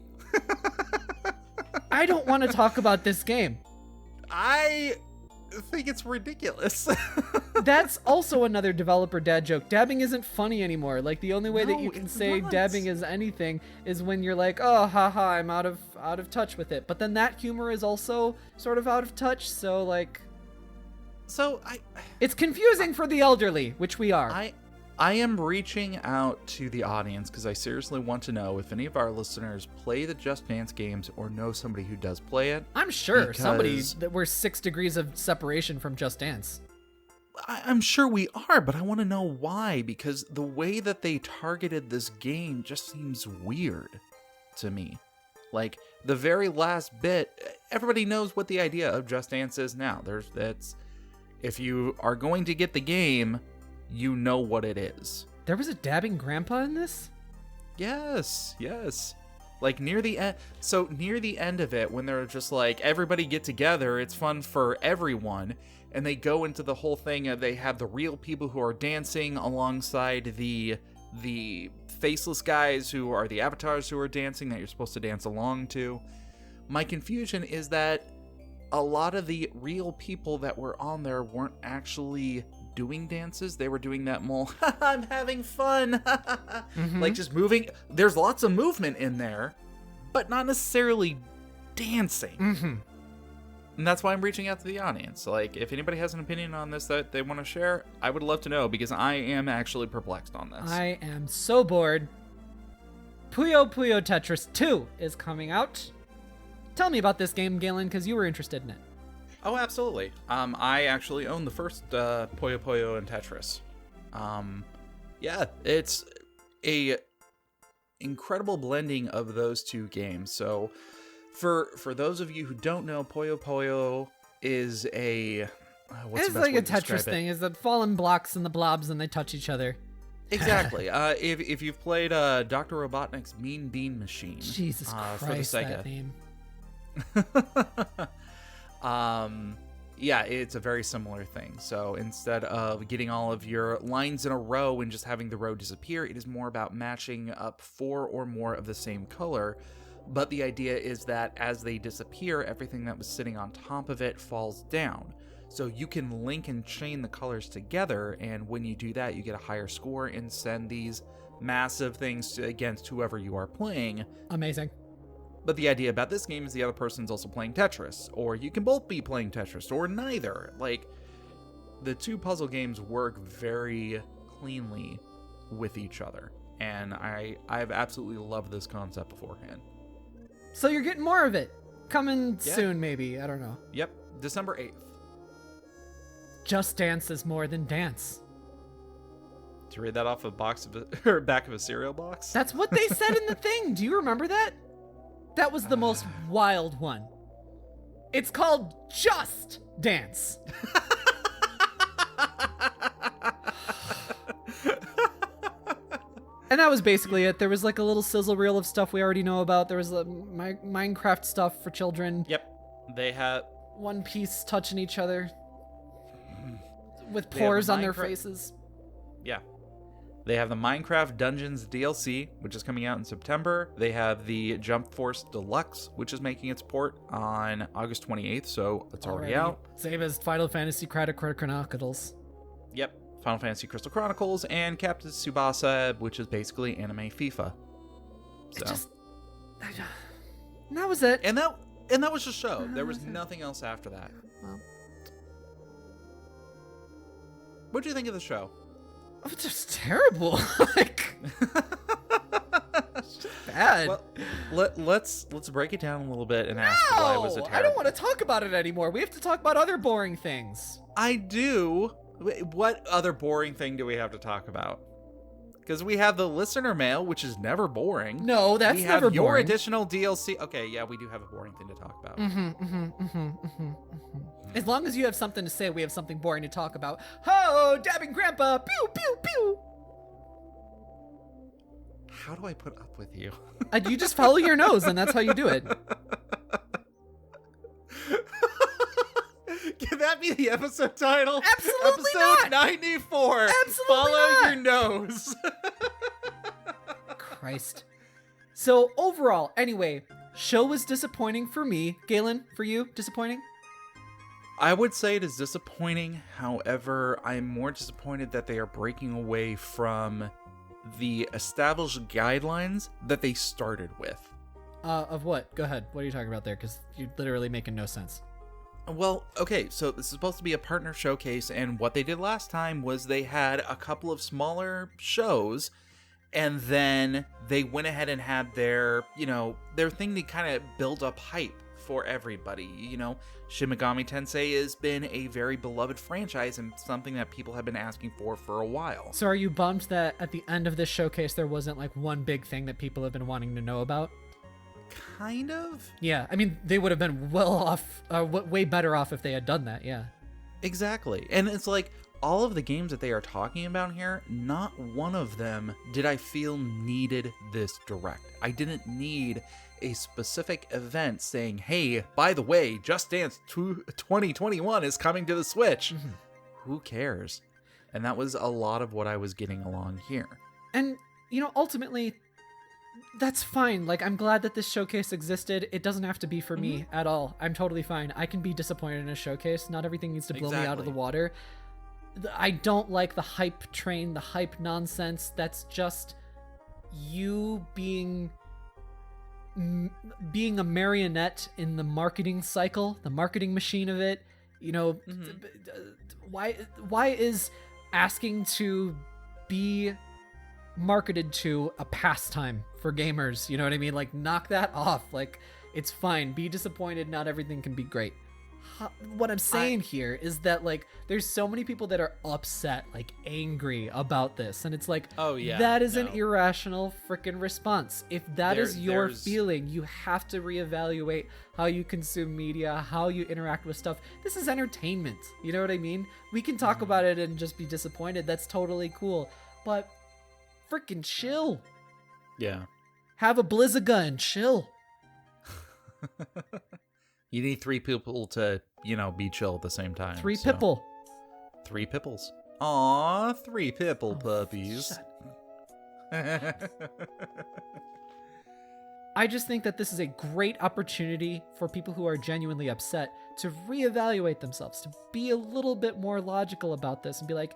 I don't want to talk about this game. I think it's ridiculous. That's also another developer dad joke. Dabbing isn't funny anymore. The only way that you can say dabbing is anything is when you're like, oh, haha, I'm out of touch with it. But then that humor is also sort of out of touch, so it's confusing for the elderly, which we are. I am reaching out to the audience because I seriously want to know if any of our listeners play the Just Dance games or know somebody who does play it. I'm sure somebody that we're 6 degrees of separation from Just Dance. I'm sure we are, but I want to know why, because the way that they targeted this game just seems weird to me. Like, the very last bit, everybody knows what the idea of Just Dance is now. If you are going to get the game, you know what it is. There was a dabbing grandpa in this? Yes. Like, near the end of it, when they're just like, everybody get together, it's fun for everyone, and they go into the whole thing of they have the real people who are dancing alongside the faceless guys who are the avatars who are dancing that you're supposed to dance along to. My confusion is that a lot of the real people that were on there weren't actually doing dances. They were doing that more, I'm having fun, like just moving. There's lots of movement in there, but not necessarily dancing. And that's why I'm reaching out to the audience. Like, if anybody has an opinion on this that they want to share, I would love to know, because I am actually perplexed on this. I am so bored. Puyo Puyo Tetris 2 is coming out. Tell me about this game, Galen, because you were interested in it. Oh, absolutely. I actually own the first Puyo Puyo and Tetris. Yeah, it's a incredible blending of those two games. So, for those of you who don't know, Puyo Puyo is it's like a Tetris thing. Is the fallen blocks and the blobs and they touch each other. Exactly. If you've played Dr. Robotnik's Mean Bean Machine, Jesus Christ, for the Sega. that name. Yeah, it's a very similar thing. So instead of getting all of your lines in a row and just having the row disappear, it is more about matching up 4 or more of the same color. But the idea is that as they disappear, everything that was sitting on top of it falls down. So you can link and chain the colors together, and when you do that, you get a higher score and send these massive things against whoever you are playing. Amazing. But the idea about this game is the other person's also playing Tetris, or you can both be playing Tetris, or neither. Like, the two puzzle games work very cleanly with each other, and I've absolutely loved this concept beforehand. So you're getting more of it. Coming soon, maybe. I don't know. Yep, December 8th. Just Dance is more than dance. Did you read that off a back of a cereal box? That's what they said in the thing. Do you remember that? That was the most wild one. It's called Just Dance. And that was basically it. There was like a little sizzle reel of stuff we already know about. There was Minecraft stuff for children. Yep. They had One Piece touching each other with pores on their faces. Yeah. They have the Minecraft Dungeons DLC, which is coming out in September. They have the Jump Force Deluxe, which is making its port on August 28th, so it's already out. Same as Final Fantasy Chronicles. Yep. Final Fantasy Crystal Chronicles and Captain Tsubasa, which is basically anime FIFA. So. That was it. And that was the show. There was nothing else after that. Well. What do you think of the show? Oh, it's just terrible. Like, it's just bad. Well, let's break it down a little bit and ask why was it terrible. I don't want to talk about it anymore. We have to talk about other boring things. I do. What other boring thing do we have to talk about? Because we have the listener mail, which is never boring. No, that's never boring. We have your additional DLC. Okay, yeah, we do have a boring thing to talk about. As long as you have something to say, we have something boring to talk about. Ho, dabbing grandpa, pew, pew, pew. How do I put up with you? You just follow your nose, and that's how you do it. Can that be the episode title? Absolutely episode not. 94. Absolutely Follow not. your nose. Christ. So overall, anyway, show was disappointing for me. Galen, for you, disappointing? I would say it is disappointing. However, I am more disappointed that they are breaking away from the established guidelines that they started with. Of what? Go ahead. What are you talking about there? Because you're literally making no sense. Well, okay, so this is supposed to be a partner showcase, and what they did last time was they had a couple of smaller shows, and then they went ahead and had their thing to kind of build up hype for everybody. Shin Megami Tensei has been a very beloved franchise and something that people have been asking for a while. So are you bummed that at the end of this showcase there wasn't like one big thing that people have been wanting to know about? Kind of. Yeah, I mean, they would have been well off, way better off if they had done that, yeah. Exactly. And it's like, all of the games that they are talking about here, not one of them did I feel needed this direct. I didn't need a specific event saying, hey, by the way, Just Dance 2021 is coming to the Switch. Mm-hmm. Who cares? And that was a lot of what I was getting along here. And, ultimately, that's fine. Like, I'm glad that this showcase existed. It doesn't have to be for me at all. I'm totally fine. I can be disappointed in a showcase. Not everything needs to blow me out of the water. I don't like the hype train, the hype nonsense. That's just you being a marionette in the marketing cycle, the marketing machine of it. Why is asking to be marketed to a pastime for gamers? You know what I mean? Like, knock that off. Like, it's fine. Be disappointed. Not everything can be great. What I'm saying here is that, like, there's so many people that are upset, like, angry about this, and it's like, oh yeah, that is an irrational freaking response. If that is your feeling, you have to reevaluate how you consume media, how you interact with stuff. This is entertainment. You know what I mean? We can talk about it and just be disappointed. That's totally cool, but freaking chill. Yeah. Have a Blizzaga and chill. You need three people to, be chill at the same time. Three Pipple. Three Pipples. Aw, three Pipple puppies. I just think that this is a great opportunity for people who are genuinely upset to reevaluate themselves, to be a little bit more logical about this and be like,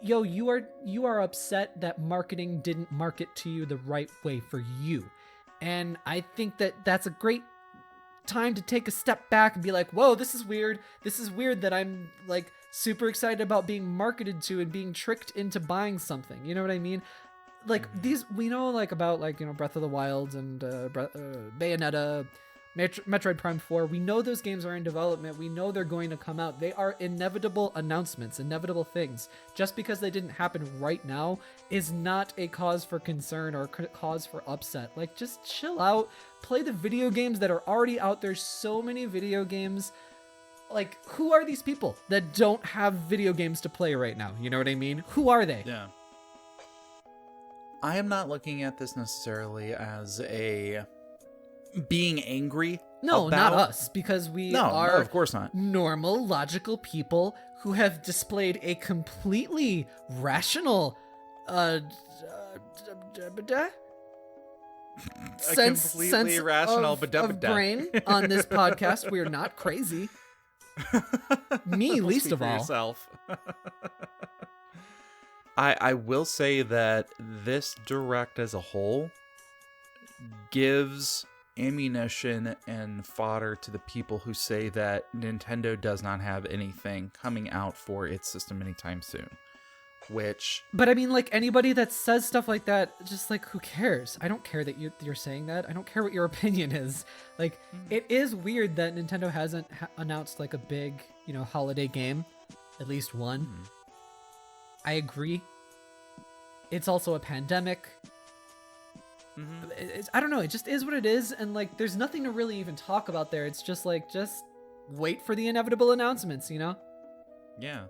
yo, you are upset that marketing didn't market to you the right way for you. And I think that that's a great time to take a step back and be like, whoa, this is weird. This is weird that I'm like super excited about being marketed to and being tricked into buying something. You know what I mean? Like these, we know like about like, Breath of the Wild and Bayonetta, Metroid Prime 4. We know those games are in development. We know they're going to come out. They are inevitable announcements, inevitable things. Just because they didn't happen right now is not a cause for concern or cause for upset. Like, just chill out. Play the video games that are already out there. So many video games. Like, who are these people that don't have video games to play right now? You know what I mean? Who are they? Yeah. I am not looking at this necessarily as a being angry. No, not us, because we are, of course not, normal, logical people who have displayed a completely rational sense of brain on this podcast. We're not crazy. Me, least of all. Yourself. I will say that this direct as a whole gives ammunition and fodder to the people who say that Nintendo does not have anything coming out for its system anytime soon. But I mean, like, anybody that says stuff like that, just like, who cares? I don't care that you're saying that. I don't care what your opinion is. Like, it is weird that Nintendo hasn't announced like a big, holiday game, at least one. I agree. It's also a pandemic. I don't know. It just is what it is. And like, there's nothing to really even talk about there. It's just like, just wait for the inevitable announcements, Yeah.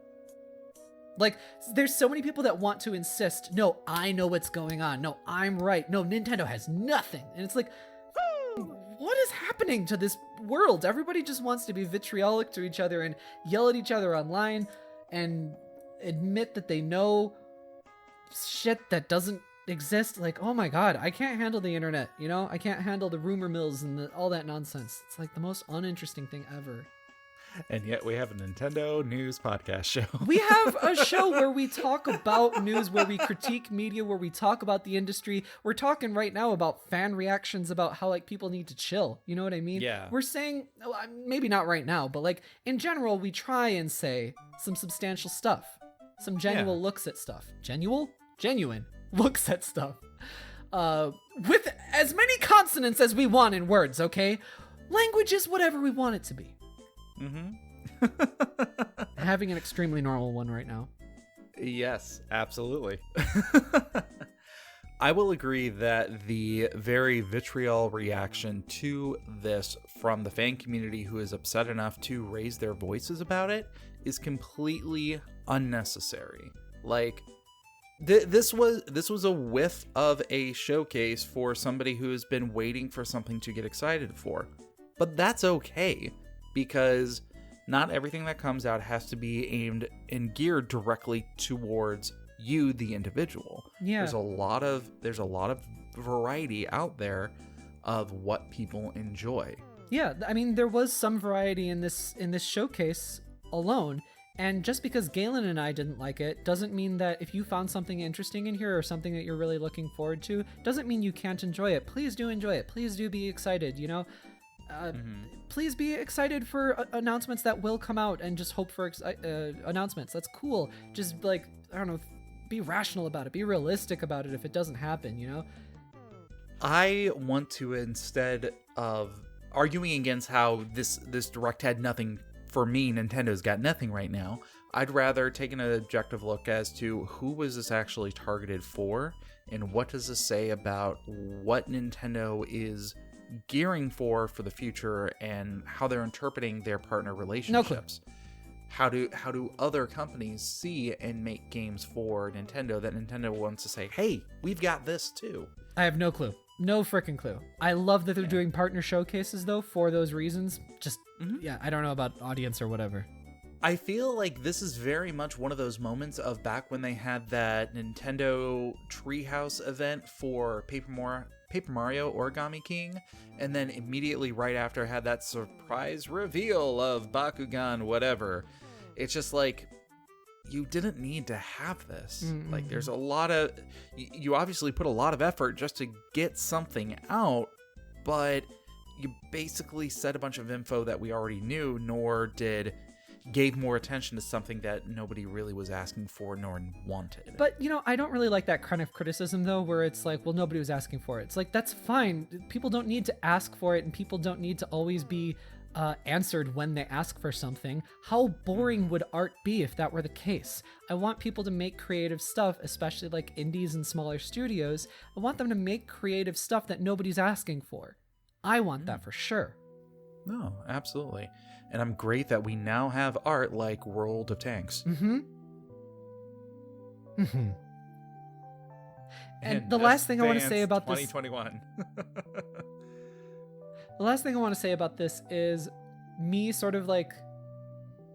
Like, there's so many people that want to insist, no, I know what's going on. No, I'm right. No, Nintendo has nothing. And it's like, what is happening to this world? Everybody just wants to be vitriolic to each other and yell at each other online and admit that they know shit that doesn't exist. Like, oh my god, I can't handle the internet, I can't handle the rumor mills and all that nonsense. It's like the most uninteresting thing ever. And yet we have a Nintendo news podcast show. We have a show where we talk about news, where we critique media, where we talk about the industry. We're talking right now about fan reactions, about how like people need to chill. You know what I mean? Yeah. We're saying, maybe not right now, but like in general, we try and say some substantial stuff, some genuine looks at stuff. Genuine looks at stuff. With as many consonants as we want in words, okay? Language is whatever we want it to be. Mm-hmm. Having an extremely normal one right now. Yes, absolutely. I will agree that the very vitriol reaction to this from the fan community who is upset enough to raise their voices about it is completely unnecessary. Like, this was a whiff of a showcase for somebody who has been waiting for something to get excited for. But that's okay, because not everything that comes out has to be aimed and geared directly towards you, the individual. Yeah. There's a lot of variety out there of what people enjoy. Yeah, I mean, there was some variety in this showcase alone, and just because Galen and I didn't like it doesn't mean that if you found something interesting in here or something that you're really looking forward to, doesn't mean you can't enjoy it. Please do enjoy it. Please do be excited, you know? Please be excited for announcements that will come out, and just hope for announcements. That's cool. Just like, I don't know, be rational about it. Be realistic about it if it doesn't happen, you know? I want to, instead of arguing against how this direct had nothing, for me, Nintendo's got nothing right now, I'd rather take an objective look as to who was this actually targeted for, and what does this say about what Nintendo is gearing for the future, and how they're interpreting their partner relationships. How do other companies see and make games for Nintendo that Nintendo wants to say, hey, we've got this too? I have no clue. No freaking clue. I love that they're doing partner showcases, though, for those reasons. Just, yeah, I don't know about audience or whatever. I feel like this is very much one of those moments of back when they had that Nintendo Treehouse event for Paper Mario Origami King, and then immediately right after had that surprise reveal of Bakugan whatever. It's just like, you didn't need to have this. Mm-hmm. Like, there's a lot of, you obviously put a lot of effort just to get something out, but you basically said a bunch of info that we already knew, nor gave more attention to something that nobody really was asking for nor wanted. But, you know, I don't really like that kind of criticism, though, where it's like, well, nobody was asking for it. It's like, that's fine. People don't need to ask for it, and people don't need to always be answered when they ask for something. How boring would art be if that were the case? I want people to make creative stuff, especially like indies and smaller studios. I want them to make creative stuff that nobody's asking for. I want that for sure. No, absolutely. And I'm great that we now have art like World of Tanks. Mm-hmm. Mm-hmm. And the last thing I want to say about 2021. The last thing I want to say about this is me sort of like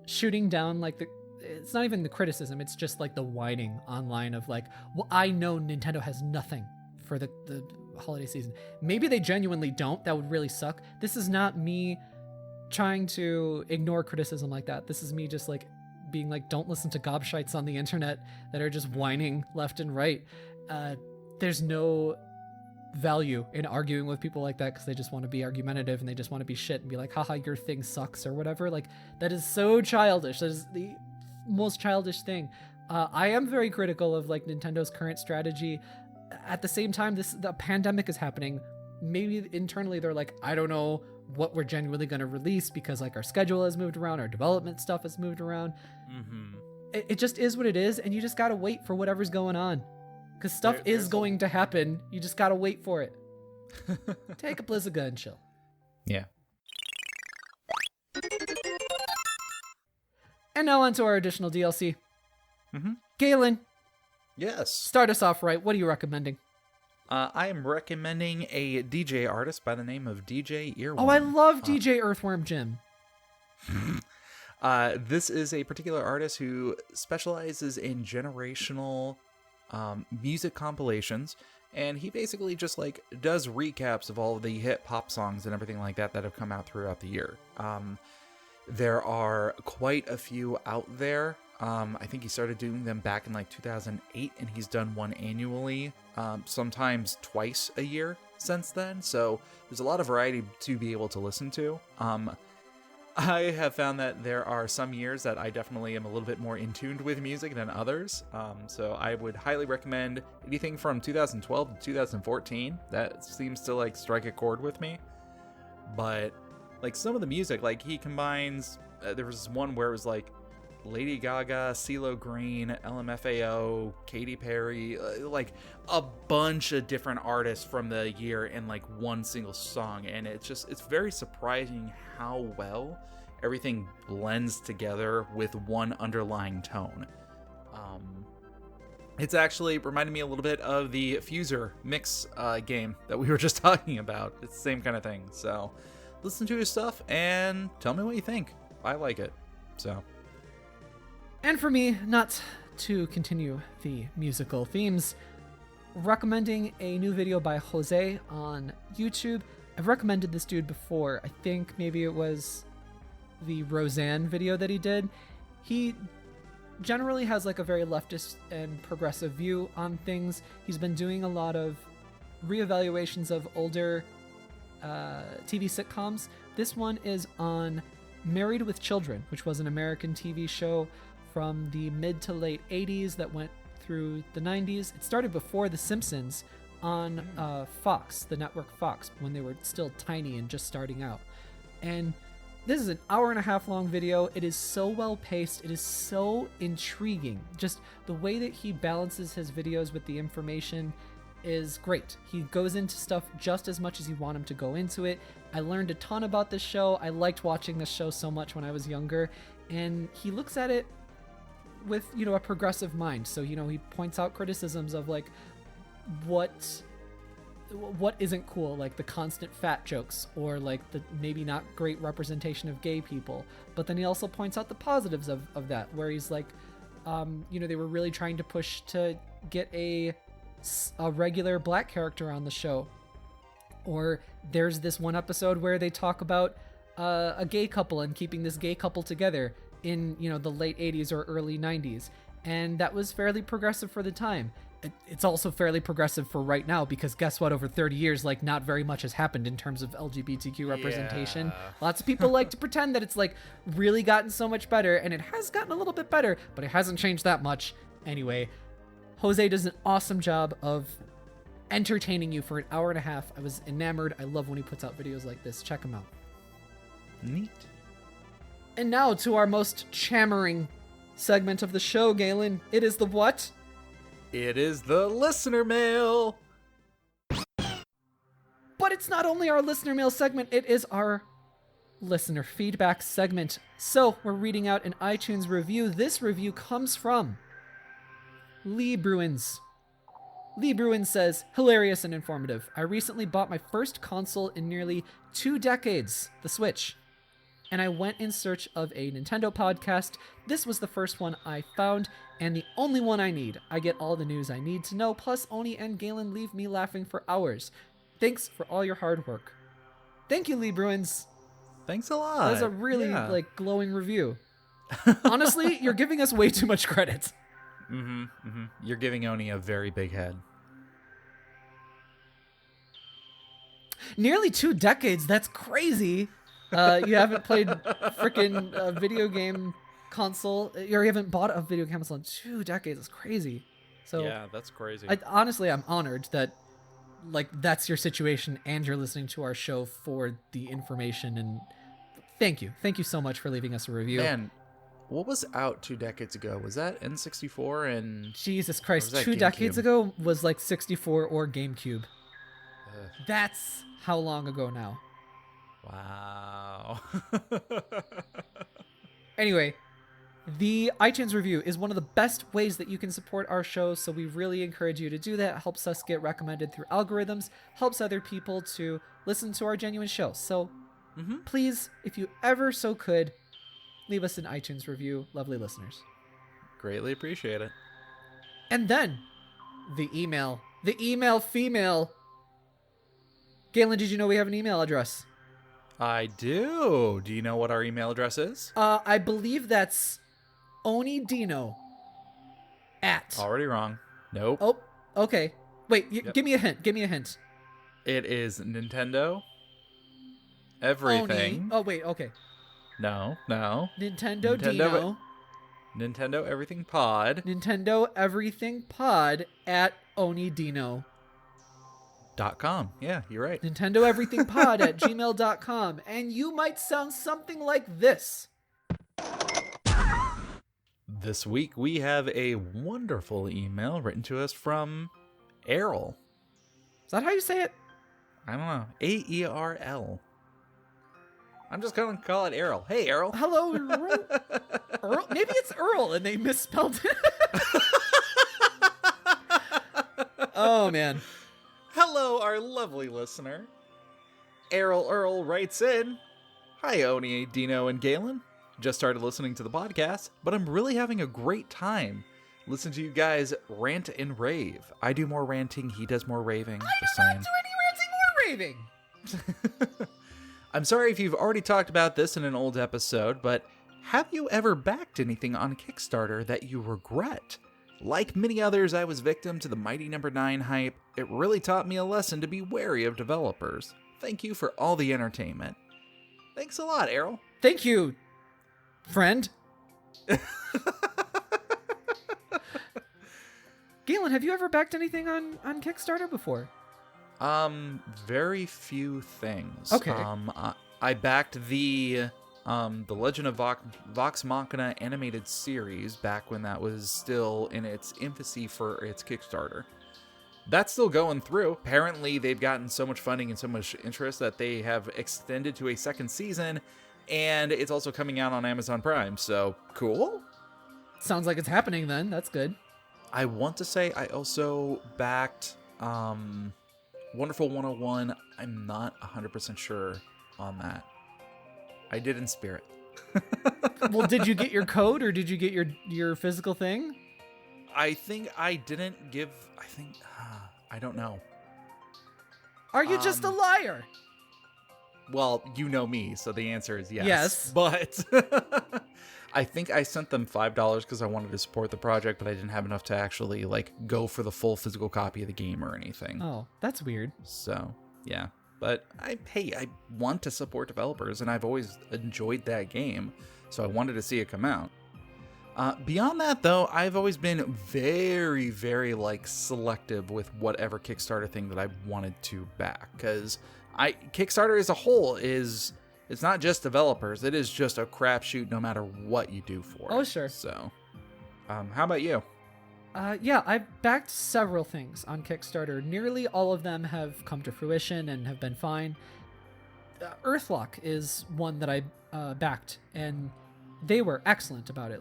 shooting down like it's not even the criticism, it's just like the whining online of like, well, I know Nintendo has nothing for the holiday season. Maybe they genuinely don't. That would really suck. This is not me trying to ignore criticism like that. This is me just like being like, don't listen to gobshites on the internet that are just whining left and right. There's no value in arguing with people like that because they just want to be argumentative and they just want to be shit and be like, haha, your thing sucks or whatever. Like, that is so childish. That is the most childish thing. I am very critical of like Nintendo's current strategy. At the same time, the pandemic is happening. Maybe internally they're like, I don't know what we're genuinely going to release because like our schedule has moved around, our development stuff has moved around. Mm-hmm. It just is what it is, and you just got to wait for whatever's going on. Because stuff is going to happen. You just got to wait for it. Take a Blizzaga and chill. Yeah. And now on to our additional DLC. Mm-hmm. Galen. Yes. Start us off right. What are you recommending? I am recommending a DJ artist by the name of DJ Earworm. Oh, I love DJ Earthworm Jim. This is a particular artist who specializes in generational music compilations, and he basically just like does recaps of all of the hit pop songs and everything like that have come out throughout the year. There are quite a few out there. I think he started doing them back in like 2008, and he's done one annually, sometimes twice a year since then. So there's a lot of variety to be able to listen to. I have found that there are some years that I definitely am a little bit more in tune with music than others. So I would highly recommend anything from 2012 to 2014. That seems to like strike a chord with me. But like some of the music, like he combines, there was one where it was like Lady Gaga, CeeLo Green, LMFAO, Katy Perry, like a bunch of different artists from the year in like one single song. And it's very surprising how well everything blends together with one underlying tone. It's actually reminded me a little bit of the Fuser mix game that we were just talking about. It's the same kind of thing. So listen to his stuff and tell me what you think. I like it. So. And for me, not to continue the musical themes, recommending a new video by Jose on YouTube. I've recommended this dude before. I think maybe it was the Roseanne video that he did. He generally has like a very leftist and progressive view on things. He's been doing a lot of reevaluations of older TV sitcoms. This one is on Married with Children, which was an American TV show from the mid to late 80s that went through the 90s. It started before The Simpsons on Fox, the network Fox, when they were still tiny and just starting out. And this is an hour-and-a-half long video. It is so well paced. It is so intriguing. Just the way that he balances his videos with the information is great. He goes into stuff just as much as you want him to go into it. I learned a ton about this show. I liked watching this show so much when I was younger. And he looks at it with, a progressive mind. So, he points out criticisms of like what isn't cool, like the constant fat jokes or like the maybe not great representation of gay people. But then he also points out the positives of that, where he's like, they were really trying to push to get a regular black character on the show. Or there's this one episode where they talk about a gay couple and keeping this gay couple together in, the late 80s or early 90s. And that was fairly progressive for the time. It's also fairly progressive for right now, because guess what? Over 30 years, like, not very much has happened in terms of LGBTQ representation. Yeah. Lots of people like to pretend that it's, like, really gotten so much better, and it has gotten a little bit better, but it hasn't changed that much. Anyway, Jose does an awesome job of entertaining you for an hour and a half. I was enamored. I love when he puts out videos like this. Check him out. Neat. And now to our most chammering segment of the show, Galen. It is the what? It is the listener mail. But it's not only our listener mail segment, it is our listener feedback segment. So we're reading out an iTunes review. This review comes from Lee Bruins. Lee Bruins says, hilarious and informative. I recently bought my first console in nearly 2 decades, the Switch. And I went in search of a Nintendo podcast. This was the first one I found, and the only one I need. I get all the news I need to know, plus Oni and Galen leave me laughing for hours. Thanks for all your hard work. Thank you, Lee Bruins. Thanks a lot. That was a really, glowing review. Honestly, you're giving us way too much credit. You're giving Oni a very big head. Nearly 2 decades, that's crazy. You haven't played freaking video game console, or you haven't bought a video game console in 2 decades. It's crazy. So yeah, that's crazy. Honestly, I'm honored that that's your situation and you're listening to our show for the information. And thank you so much for leaving us a review. Man, what was out 2 decades ago? Was that N64 and Jesus Christ? 2 decades ago was like 64 or GameCube. That's how long ago now. Wow. Anyway, the iTunes review is one of the best ways that you can support our show, so we really encourage you to do that. It helps us get recommended through algorithms, helps other people to listen to our genuine show. So please, if you ever so could, leave us an iTunes review, lovely listeners. Greatly appreciate it. And then, the email female. Galen, did you know we have an email address? I do. Do you know what our email address is? I believe that's onidino at. Already wrong. Nope. Oh, okay. Wait, Yep. give me a hint. Give me a hint. It is Nintendo Everything. Oni. Oh, wait, okay. No. Nintendo Dino. Nintendo Everything Pod. Nintendo Everything Pod at onidino. .com. Yeah, you're right. Nintendo Everything Pod at gmail.com. And you might sound something like this. This week we have a wonderful email written to us from Errol. Is that how you say it? I don't know. AERL. I'm just going to call it Errol. Hey, Errol. Hello, Earl. Earl? Maybe it's Earl and they misspelled it. Oh, man. Hello, our lovely listener. Errol Earl writes in, Hi, Oni, Dino, and Galen. Just started listening to the podcast, but I'm really having a great time. Listen to you guys rant and rave. I do more ranting, he does more raving. Just saying. I don't do any ranting or raving. I'm sorry if you've already talked about this in an old episode, but have you ever backed anything on Kickstarter that you regret? Like many others, I was victim to the Mighty No. 9 hype. It really taught me a lesson to be wary of developers. Thank you for all the entertainment. Thanks a lot, Errol. Thank you, friend. Galen, have you ever backed anything on Kickstarter before? Very few things. Okay. I backed the Legend of Vox Machina animated series back when that was still in its infancy for its Kickstarter. That's still going through. Apparently, they've gotten so much funding and so much interest that they have extended to a second season, and it's also coming out on Amazon Prime, so cool. Sounds like it's happening then. That's good. I want to say I also backed Wonderful 101. I'm not 100% sure on that. I did in spirit. Well, did you get your code or did you get your physical thing? I think I didn't give... I don't know. Are you just a liar? Well, you know me, so the answer is yes. Yes. But I think I sent them $5 because I wanted to support the project, but I didn't have enough to actually go for the full physical copy of the game or anything. Oh, that's weird. So, yeah. But I want to support developers, and I've always enjoyed that game, so I wanted to see it come out. Beyond that, though, I've always been very, very selective with whatever Kickstarter thing that I wanted to back, because Kickstarter as a whole it's not just developers; it is just a crapshoot no matter what you do for it. Oh, sure. So, how about you? Yeah, I've backed several things on Kickstarter. Nearly all of them have come to fruition and have been fine. Earthlock is one that I backed, and they were excellent about it.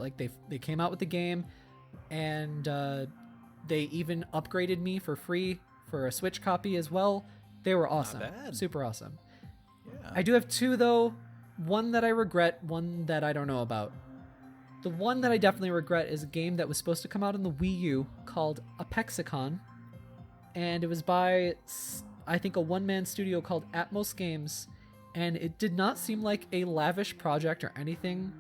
They came out with the game, and they even upgraded me for free for a Switch copy as well. They were awesome. Not bad. Super awesome. Yeah. I do have two, though. One that I regret, one that I don't know about. The one that I definitely regret is a game that was supposed to come out on the Wii U called Apexicon. And it was by, I think, a one-man studio called Atmos Games. And it did not seem like a lavish project or anything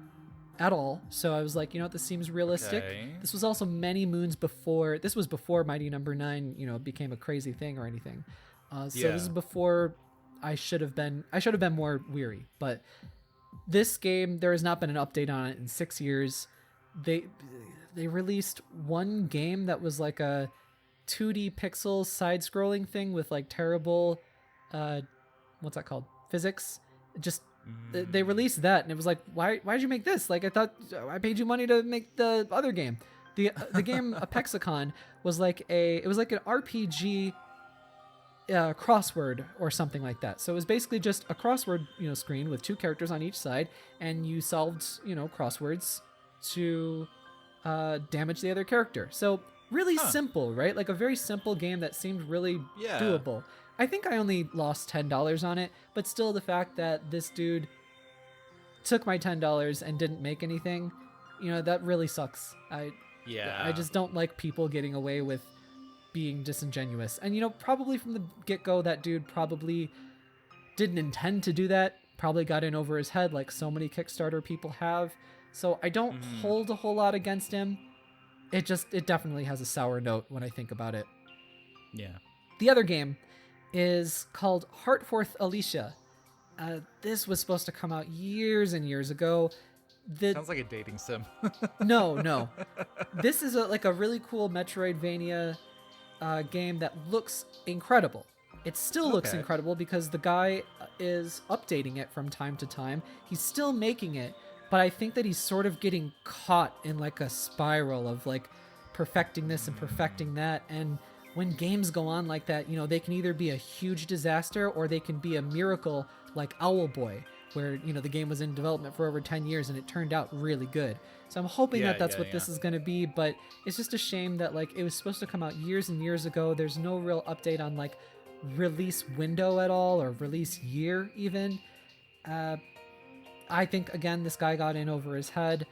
at all. So I was like, you know what, this seems realistic. Okay. This was also many moons before, this was before Mighty No. 9, became a crazy thing or anything. This is before I should have been more weary. But this game, there has not been an update on it in 6 years. They released one game that was like a 2D pixel side-scrolling thing with terrible, what's that called? Physics. They released that, and it was like, why'd you make this? I thought I paid you money to make the other game. The game Apexicon was an RPG crossword or something like that. So it was basically just a crossword, screen with two characters on each side, and you solved, crosswords to damage the other character. So really simple, right? A very simple game that seemed really doable. I think I only lost $10 on it, but still the fact that this dude took my $10 and didn't make anything, that really sucks. I just don't like people getting away with being disingenuous. And, probably from the get-go, that dude probably didn't intend to do that. probably got in over his head like so many Kickstarter people have. So I don't hold a whole lot against him. It definitely has a sour note when I think about it. Yeah. The other game is called Heartforth Alicia. This was supposed to come out years and years ago. Sounds like a dating sim. No. This is a really cool Metroidvania game that looks incredible. It still looks incredible because the guy is updating it from time to time. He's still making it, but I think that he's sort of getting caught in like a spiral of like perfecting this and perfecting that. And when games go on like that, you know, they can either be a huge disaster or they can be a miracle like Owlboy, where, you know, the game was in development for over 10 years and it turned out really good. So I'm hoping that's what this is going to be, but it's just a shame that like it was supposed to come out years and years ago. There's no real update on like release window at all or release year even. I think, again, this guy got in over his head,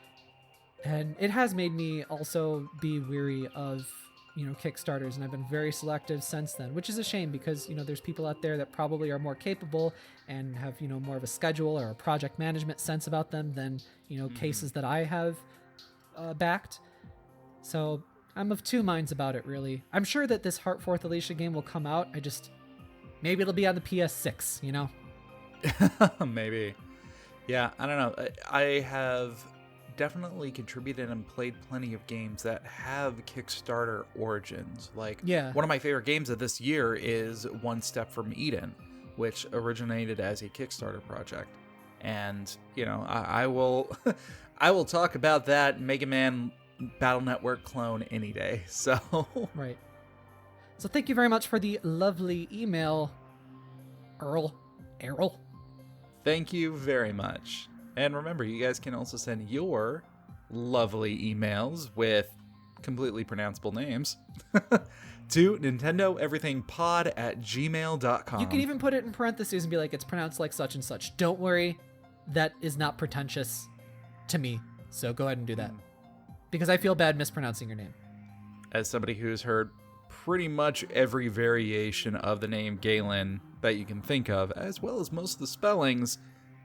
and it has made me also be weary of, you know, Kickstarters, and I've been very selective since then, which is a shame because, you know, there's people out there that probably are more capable and have, you know, more of a schedule or a project management sense about them than, you know, cases that I have backed. So I'm of two minds about it, really. I'm sure that this Heartforth Alicia game will come out. Maybe it'll be on the PS6, you know? Maybe. Yeah, I don't know. I have definitely contributed and played plenty of games that have Kickstarter origins. Like, one of my favorite games of this year is One Step from Eden, which originated as a Kickstarter project. And, you know, I will I will talk about that Mega Man Battle Network clone any day. So right. So thank you very much for the lovely email, Errol. Thank you very much. And remember, you guys can also send your lovely emails with completely pronounceable names to NintendoEverythingPod@gmail.com. You can even put it in parentheses and be like, it's pronounced like such and such. Don't worry, that is not pretentious to me. So go ahead and do that. Because I feel bad mispronouncing your name. As somebody who's heard pretty much every variation of the name Galen that you can think of, as well as most of the spellings,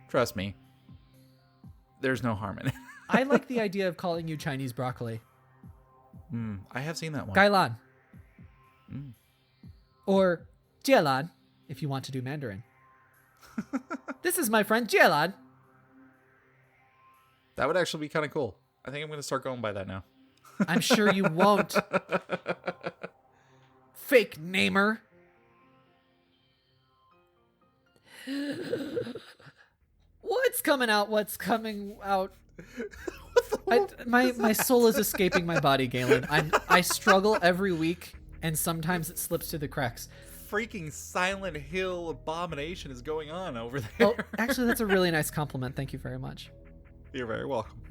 trust me, there's no harm in it. I like the idea of calling you Chinese broccoli. I have seen that one. Gailan. Or Jielan, if you want to do Mandarin. This is my friend Jielan. That would actually be kind of cool. I think I'm going to start going by that now. I'm sure you won't. Fake namer. What's coming out? My soul is escaping my body, Galen. I struggle every week, and sometimes it slips through the cracks. Freaking Silent Hill abomination is going on over there. Oh, actually, that's a really nice compliment. Thank you very much. You're very welcome.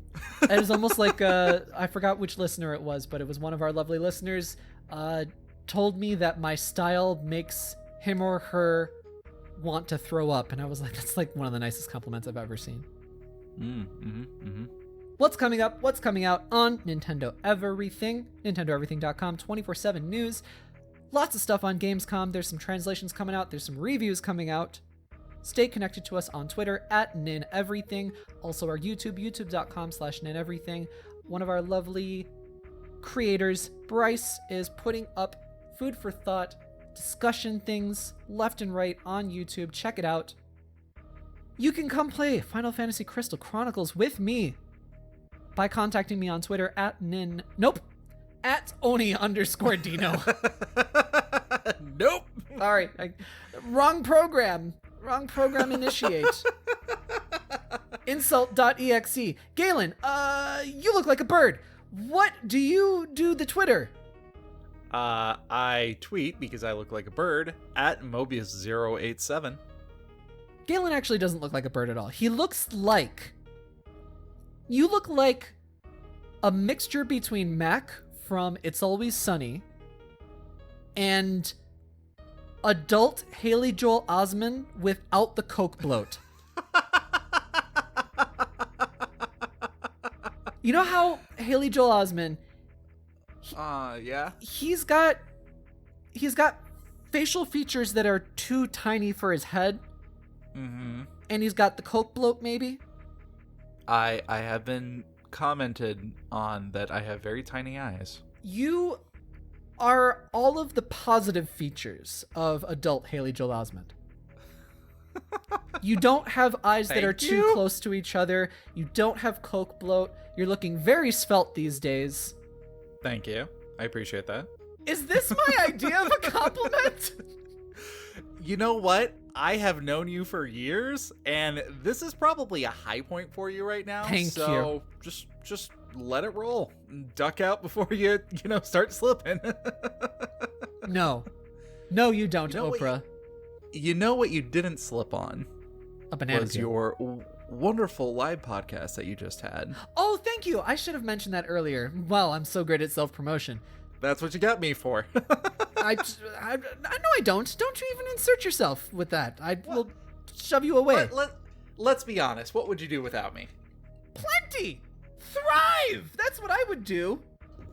It was almost like, I forgot which listener it was, but it was one of our lovely listeners, told me that my style makes him or her want to throw up. And I was like, that's like one of the nicest compliments I've ever seen. What's coming up? What's coming out on Nintendo Everything? NintendoEverything.com, 24/7 news. Lots of stuff on Gamescom. There's some translations coming out. There's some reviews coming out. Stay connected to us on Twitter @NinEverything. Also our YouTube, youtube.com/NinEverything. One of our lovely creators, Bryce, is putting up food for thought discussion things left and right on YouTube. Check it out. You can come play Final Fantasy Crystal Chronicles with me by contacting me on Twitter @Oni_Dino. Nope. Sorry. Wrong program initiate. Insult.exe. Galen, you look like a bird. What do you do the Twitter? I tweet because I look like a bird @Mobius087. Galen actually doesn't look like a bird at all. You look like a mixture between Mac from It's Always Sunny and adult Haley Joel Osment without the coke bloat. You know how Haley Joel Osment, yeah. He's got facial features that are too tiny for his head. Mm-hmm. And he's got the Coke bloat, maybe? I have been commented on that I have very tiny eyes. You are all of the positive features of adult Haley Joel Osment. You don't have eyes that are too close to each other. You don't have Coke bloat. You're looking very svelte these days. Thank you. I appreciate that. Is this my idea of a compliment? You know what? I have known you for years, and this is probably a high point for you right now. Thank you. Just let it roll. Duck out before you start slipping. No, you don't, You know Oprah. You know what you didn't slip on? A banana was peel. your wonderful live podcast that you just had. Oh, thank you. I should have mentioned that earlier. Wow, I'm so great at self-promotion. That's what you got me for. I know I don't. Don't you even insert yourself with that. I will shove you away. Let's be honest. What would you do without me? Plenty. Thrive. That's what I would do.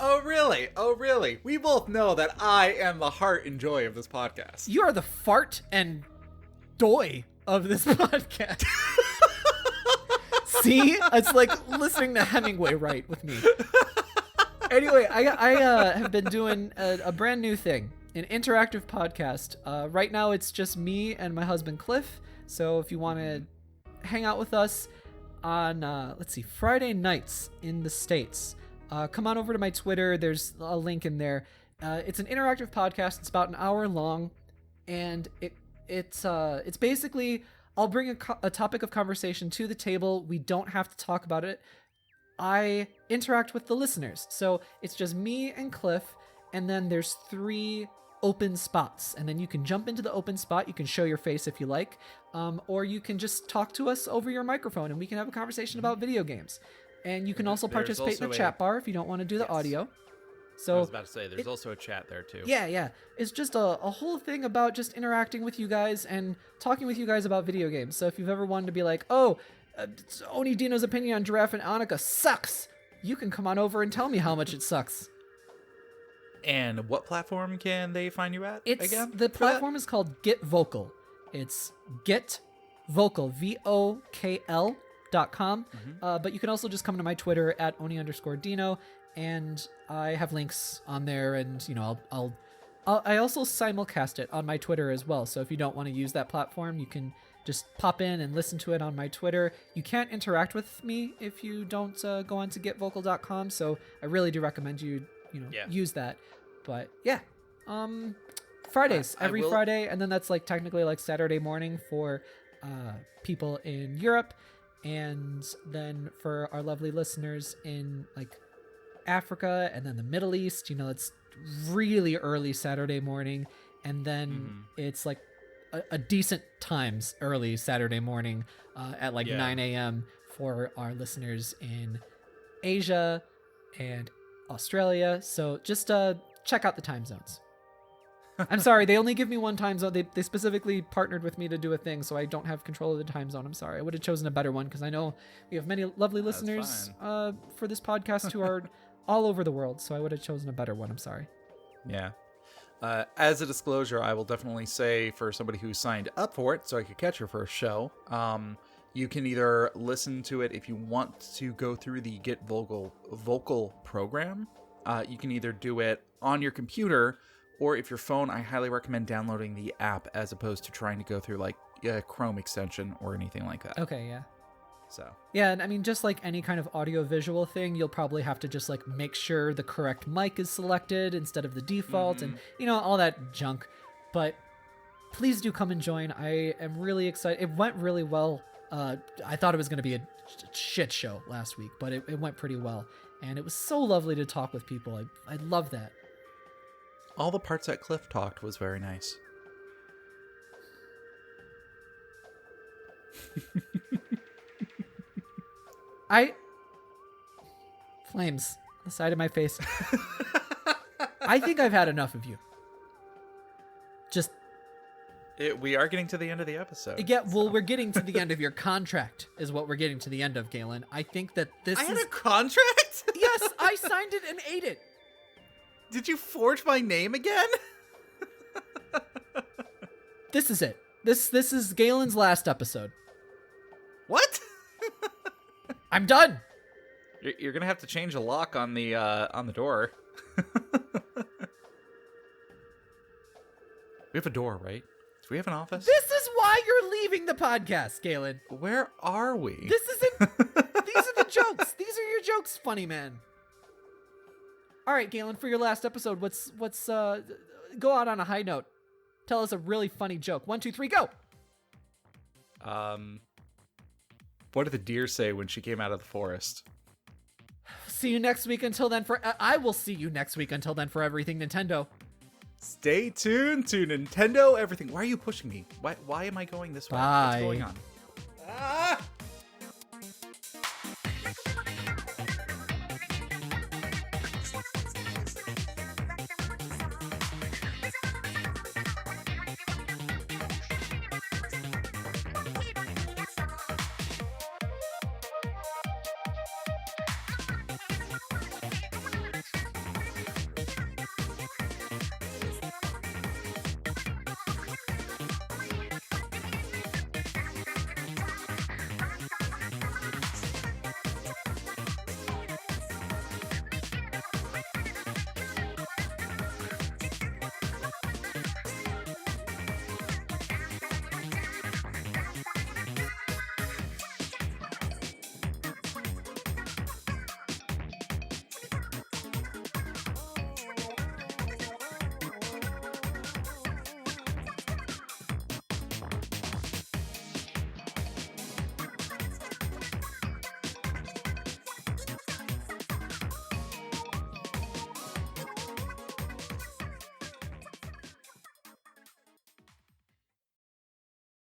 Oh, really? Oh, really? We both know that I am the heart and joy of this podcast. You are the fart and doy of this podcast. See? It's like listening to Hemingway write with me. Anyway, I have been doing a brand new thing, an interactive podcast. Right now, it's just me and my husband, Cliff. So if you want to hang out with us on, Friday nights in the States, come on over to my Twitter. There's a link in there. It's an interactive podcast. It's about an hour long, and it's basically I'll bring a topic of conversation to the table. We don't have to talk about it. I interact with the listeners. So it's just me and Cliff, and then there's 3 open spots. And then you can jump into the open spot. You can show your face if you like, or you can just talk to us over your microphone, and we can have a conversation about video games. And you can also participate in the chat bar if you don't want to do the audio. So I was about to say, there's also a chat there too. Yeah. It's just a whole thing about just interacting with you guys and talking with you guys about video games. So if you've ever wanted to be like, Oni Dino's opinion on Giraffe and Annika sucks, you can come on over and tell me how much it sucks. And what platform can they find you at again? The platform is called Get Vocal. It's Get Vocal, VOKL.com. But you can also just come to my Twitter at Oni_Dino, and I have links on there, and I also simulcast it on my Twitter as well. So if you don't want to use that platform, you can just pop in and listen to it on my Twitter. You can't interact with me if you don't go on to getvocal.com. So I really do recommend you use that. But yeah, Fridays, every Friday. And then that's like technically like Saturday morning for people in Europe. And then for our lovely listeners in like Africa and then the Middle East, it's really early Saturday morning. And then it's like a decent times early Saturday morning at 9 a.m. for our listeners in Asia and Australia. So just check out the time zones. I'm sorry, they only give me one time zone. They specifically partnered with me to do a thing, so I don't have control of the time zone. I'm sorry. I would have chosen a better one because I know we have many lovely listeners for this podcast who are all over the world, so I would have chosen a better one. I'm sorry. Yeah. As a disclosure, I will definitely say for somebody who signed up for it so I could catch your first show, you can either listen to it if you want to go through the Get Vocal program. You can either do it on your computer, or if your phone, I highly recommend downloading the app as opposed to trying to go through like a Chrome extension or anything like that. Okay, yeah. So yeah, and I mean, just like any kind of audio-visual thing, you'll probably have to just like make sure the correct mic is selected instead of the default, and all that junk. But please do come and join. I am really excited. It went really well. I thought it was going to be a shit show last week, but it went pretty well, and it was so lovely to talk with people. I love that. All the parts that Cliff talked was very nice. Flames on the side of my face. I think I've had enough of you. We are getting to the end of the episode. Yeah, well, we're getting to the end of your contract, is what we're getting to the end of, Galen. I think that this I had a contract? Yes, I signed it and ate it. Did you forge my name again? This is it. This is Galen's last episode. What? I'm done. You're gonna have to change the lock on the door. We have a door, right? Do we have an office? This is why you're leaving the podcast, Galen. Where are we? This isn't. These are the jokes. These are your jokes, funny man. All right, Galen, for your last episode, what's go out on a high note. Tell us a really funny joke. 1, 2, 3, go. What did the deer say when she came out of the forest? See you next week. Until then, I will see you next week. Until then, for everything Nintendo. Stay tuned to Nintendo Everything. Why are you pushing me? Why am I going this way? Bye. What's going on?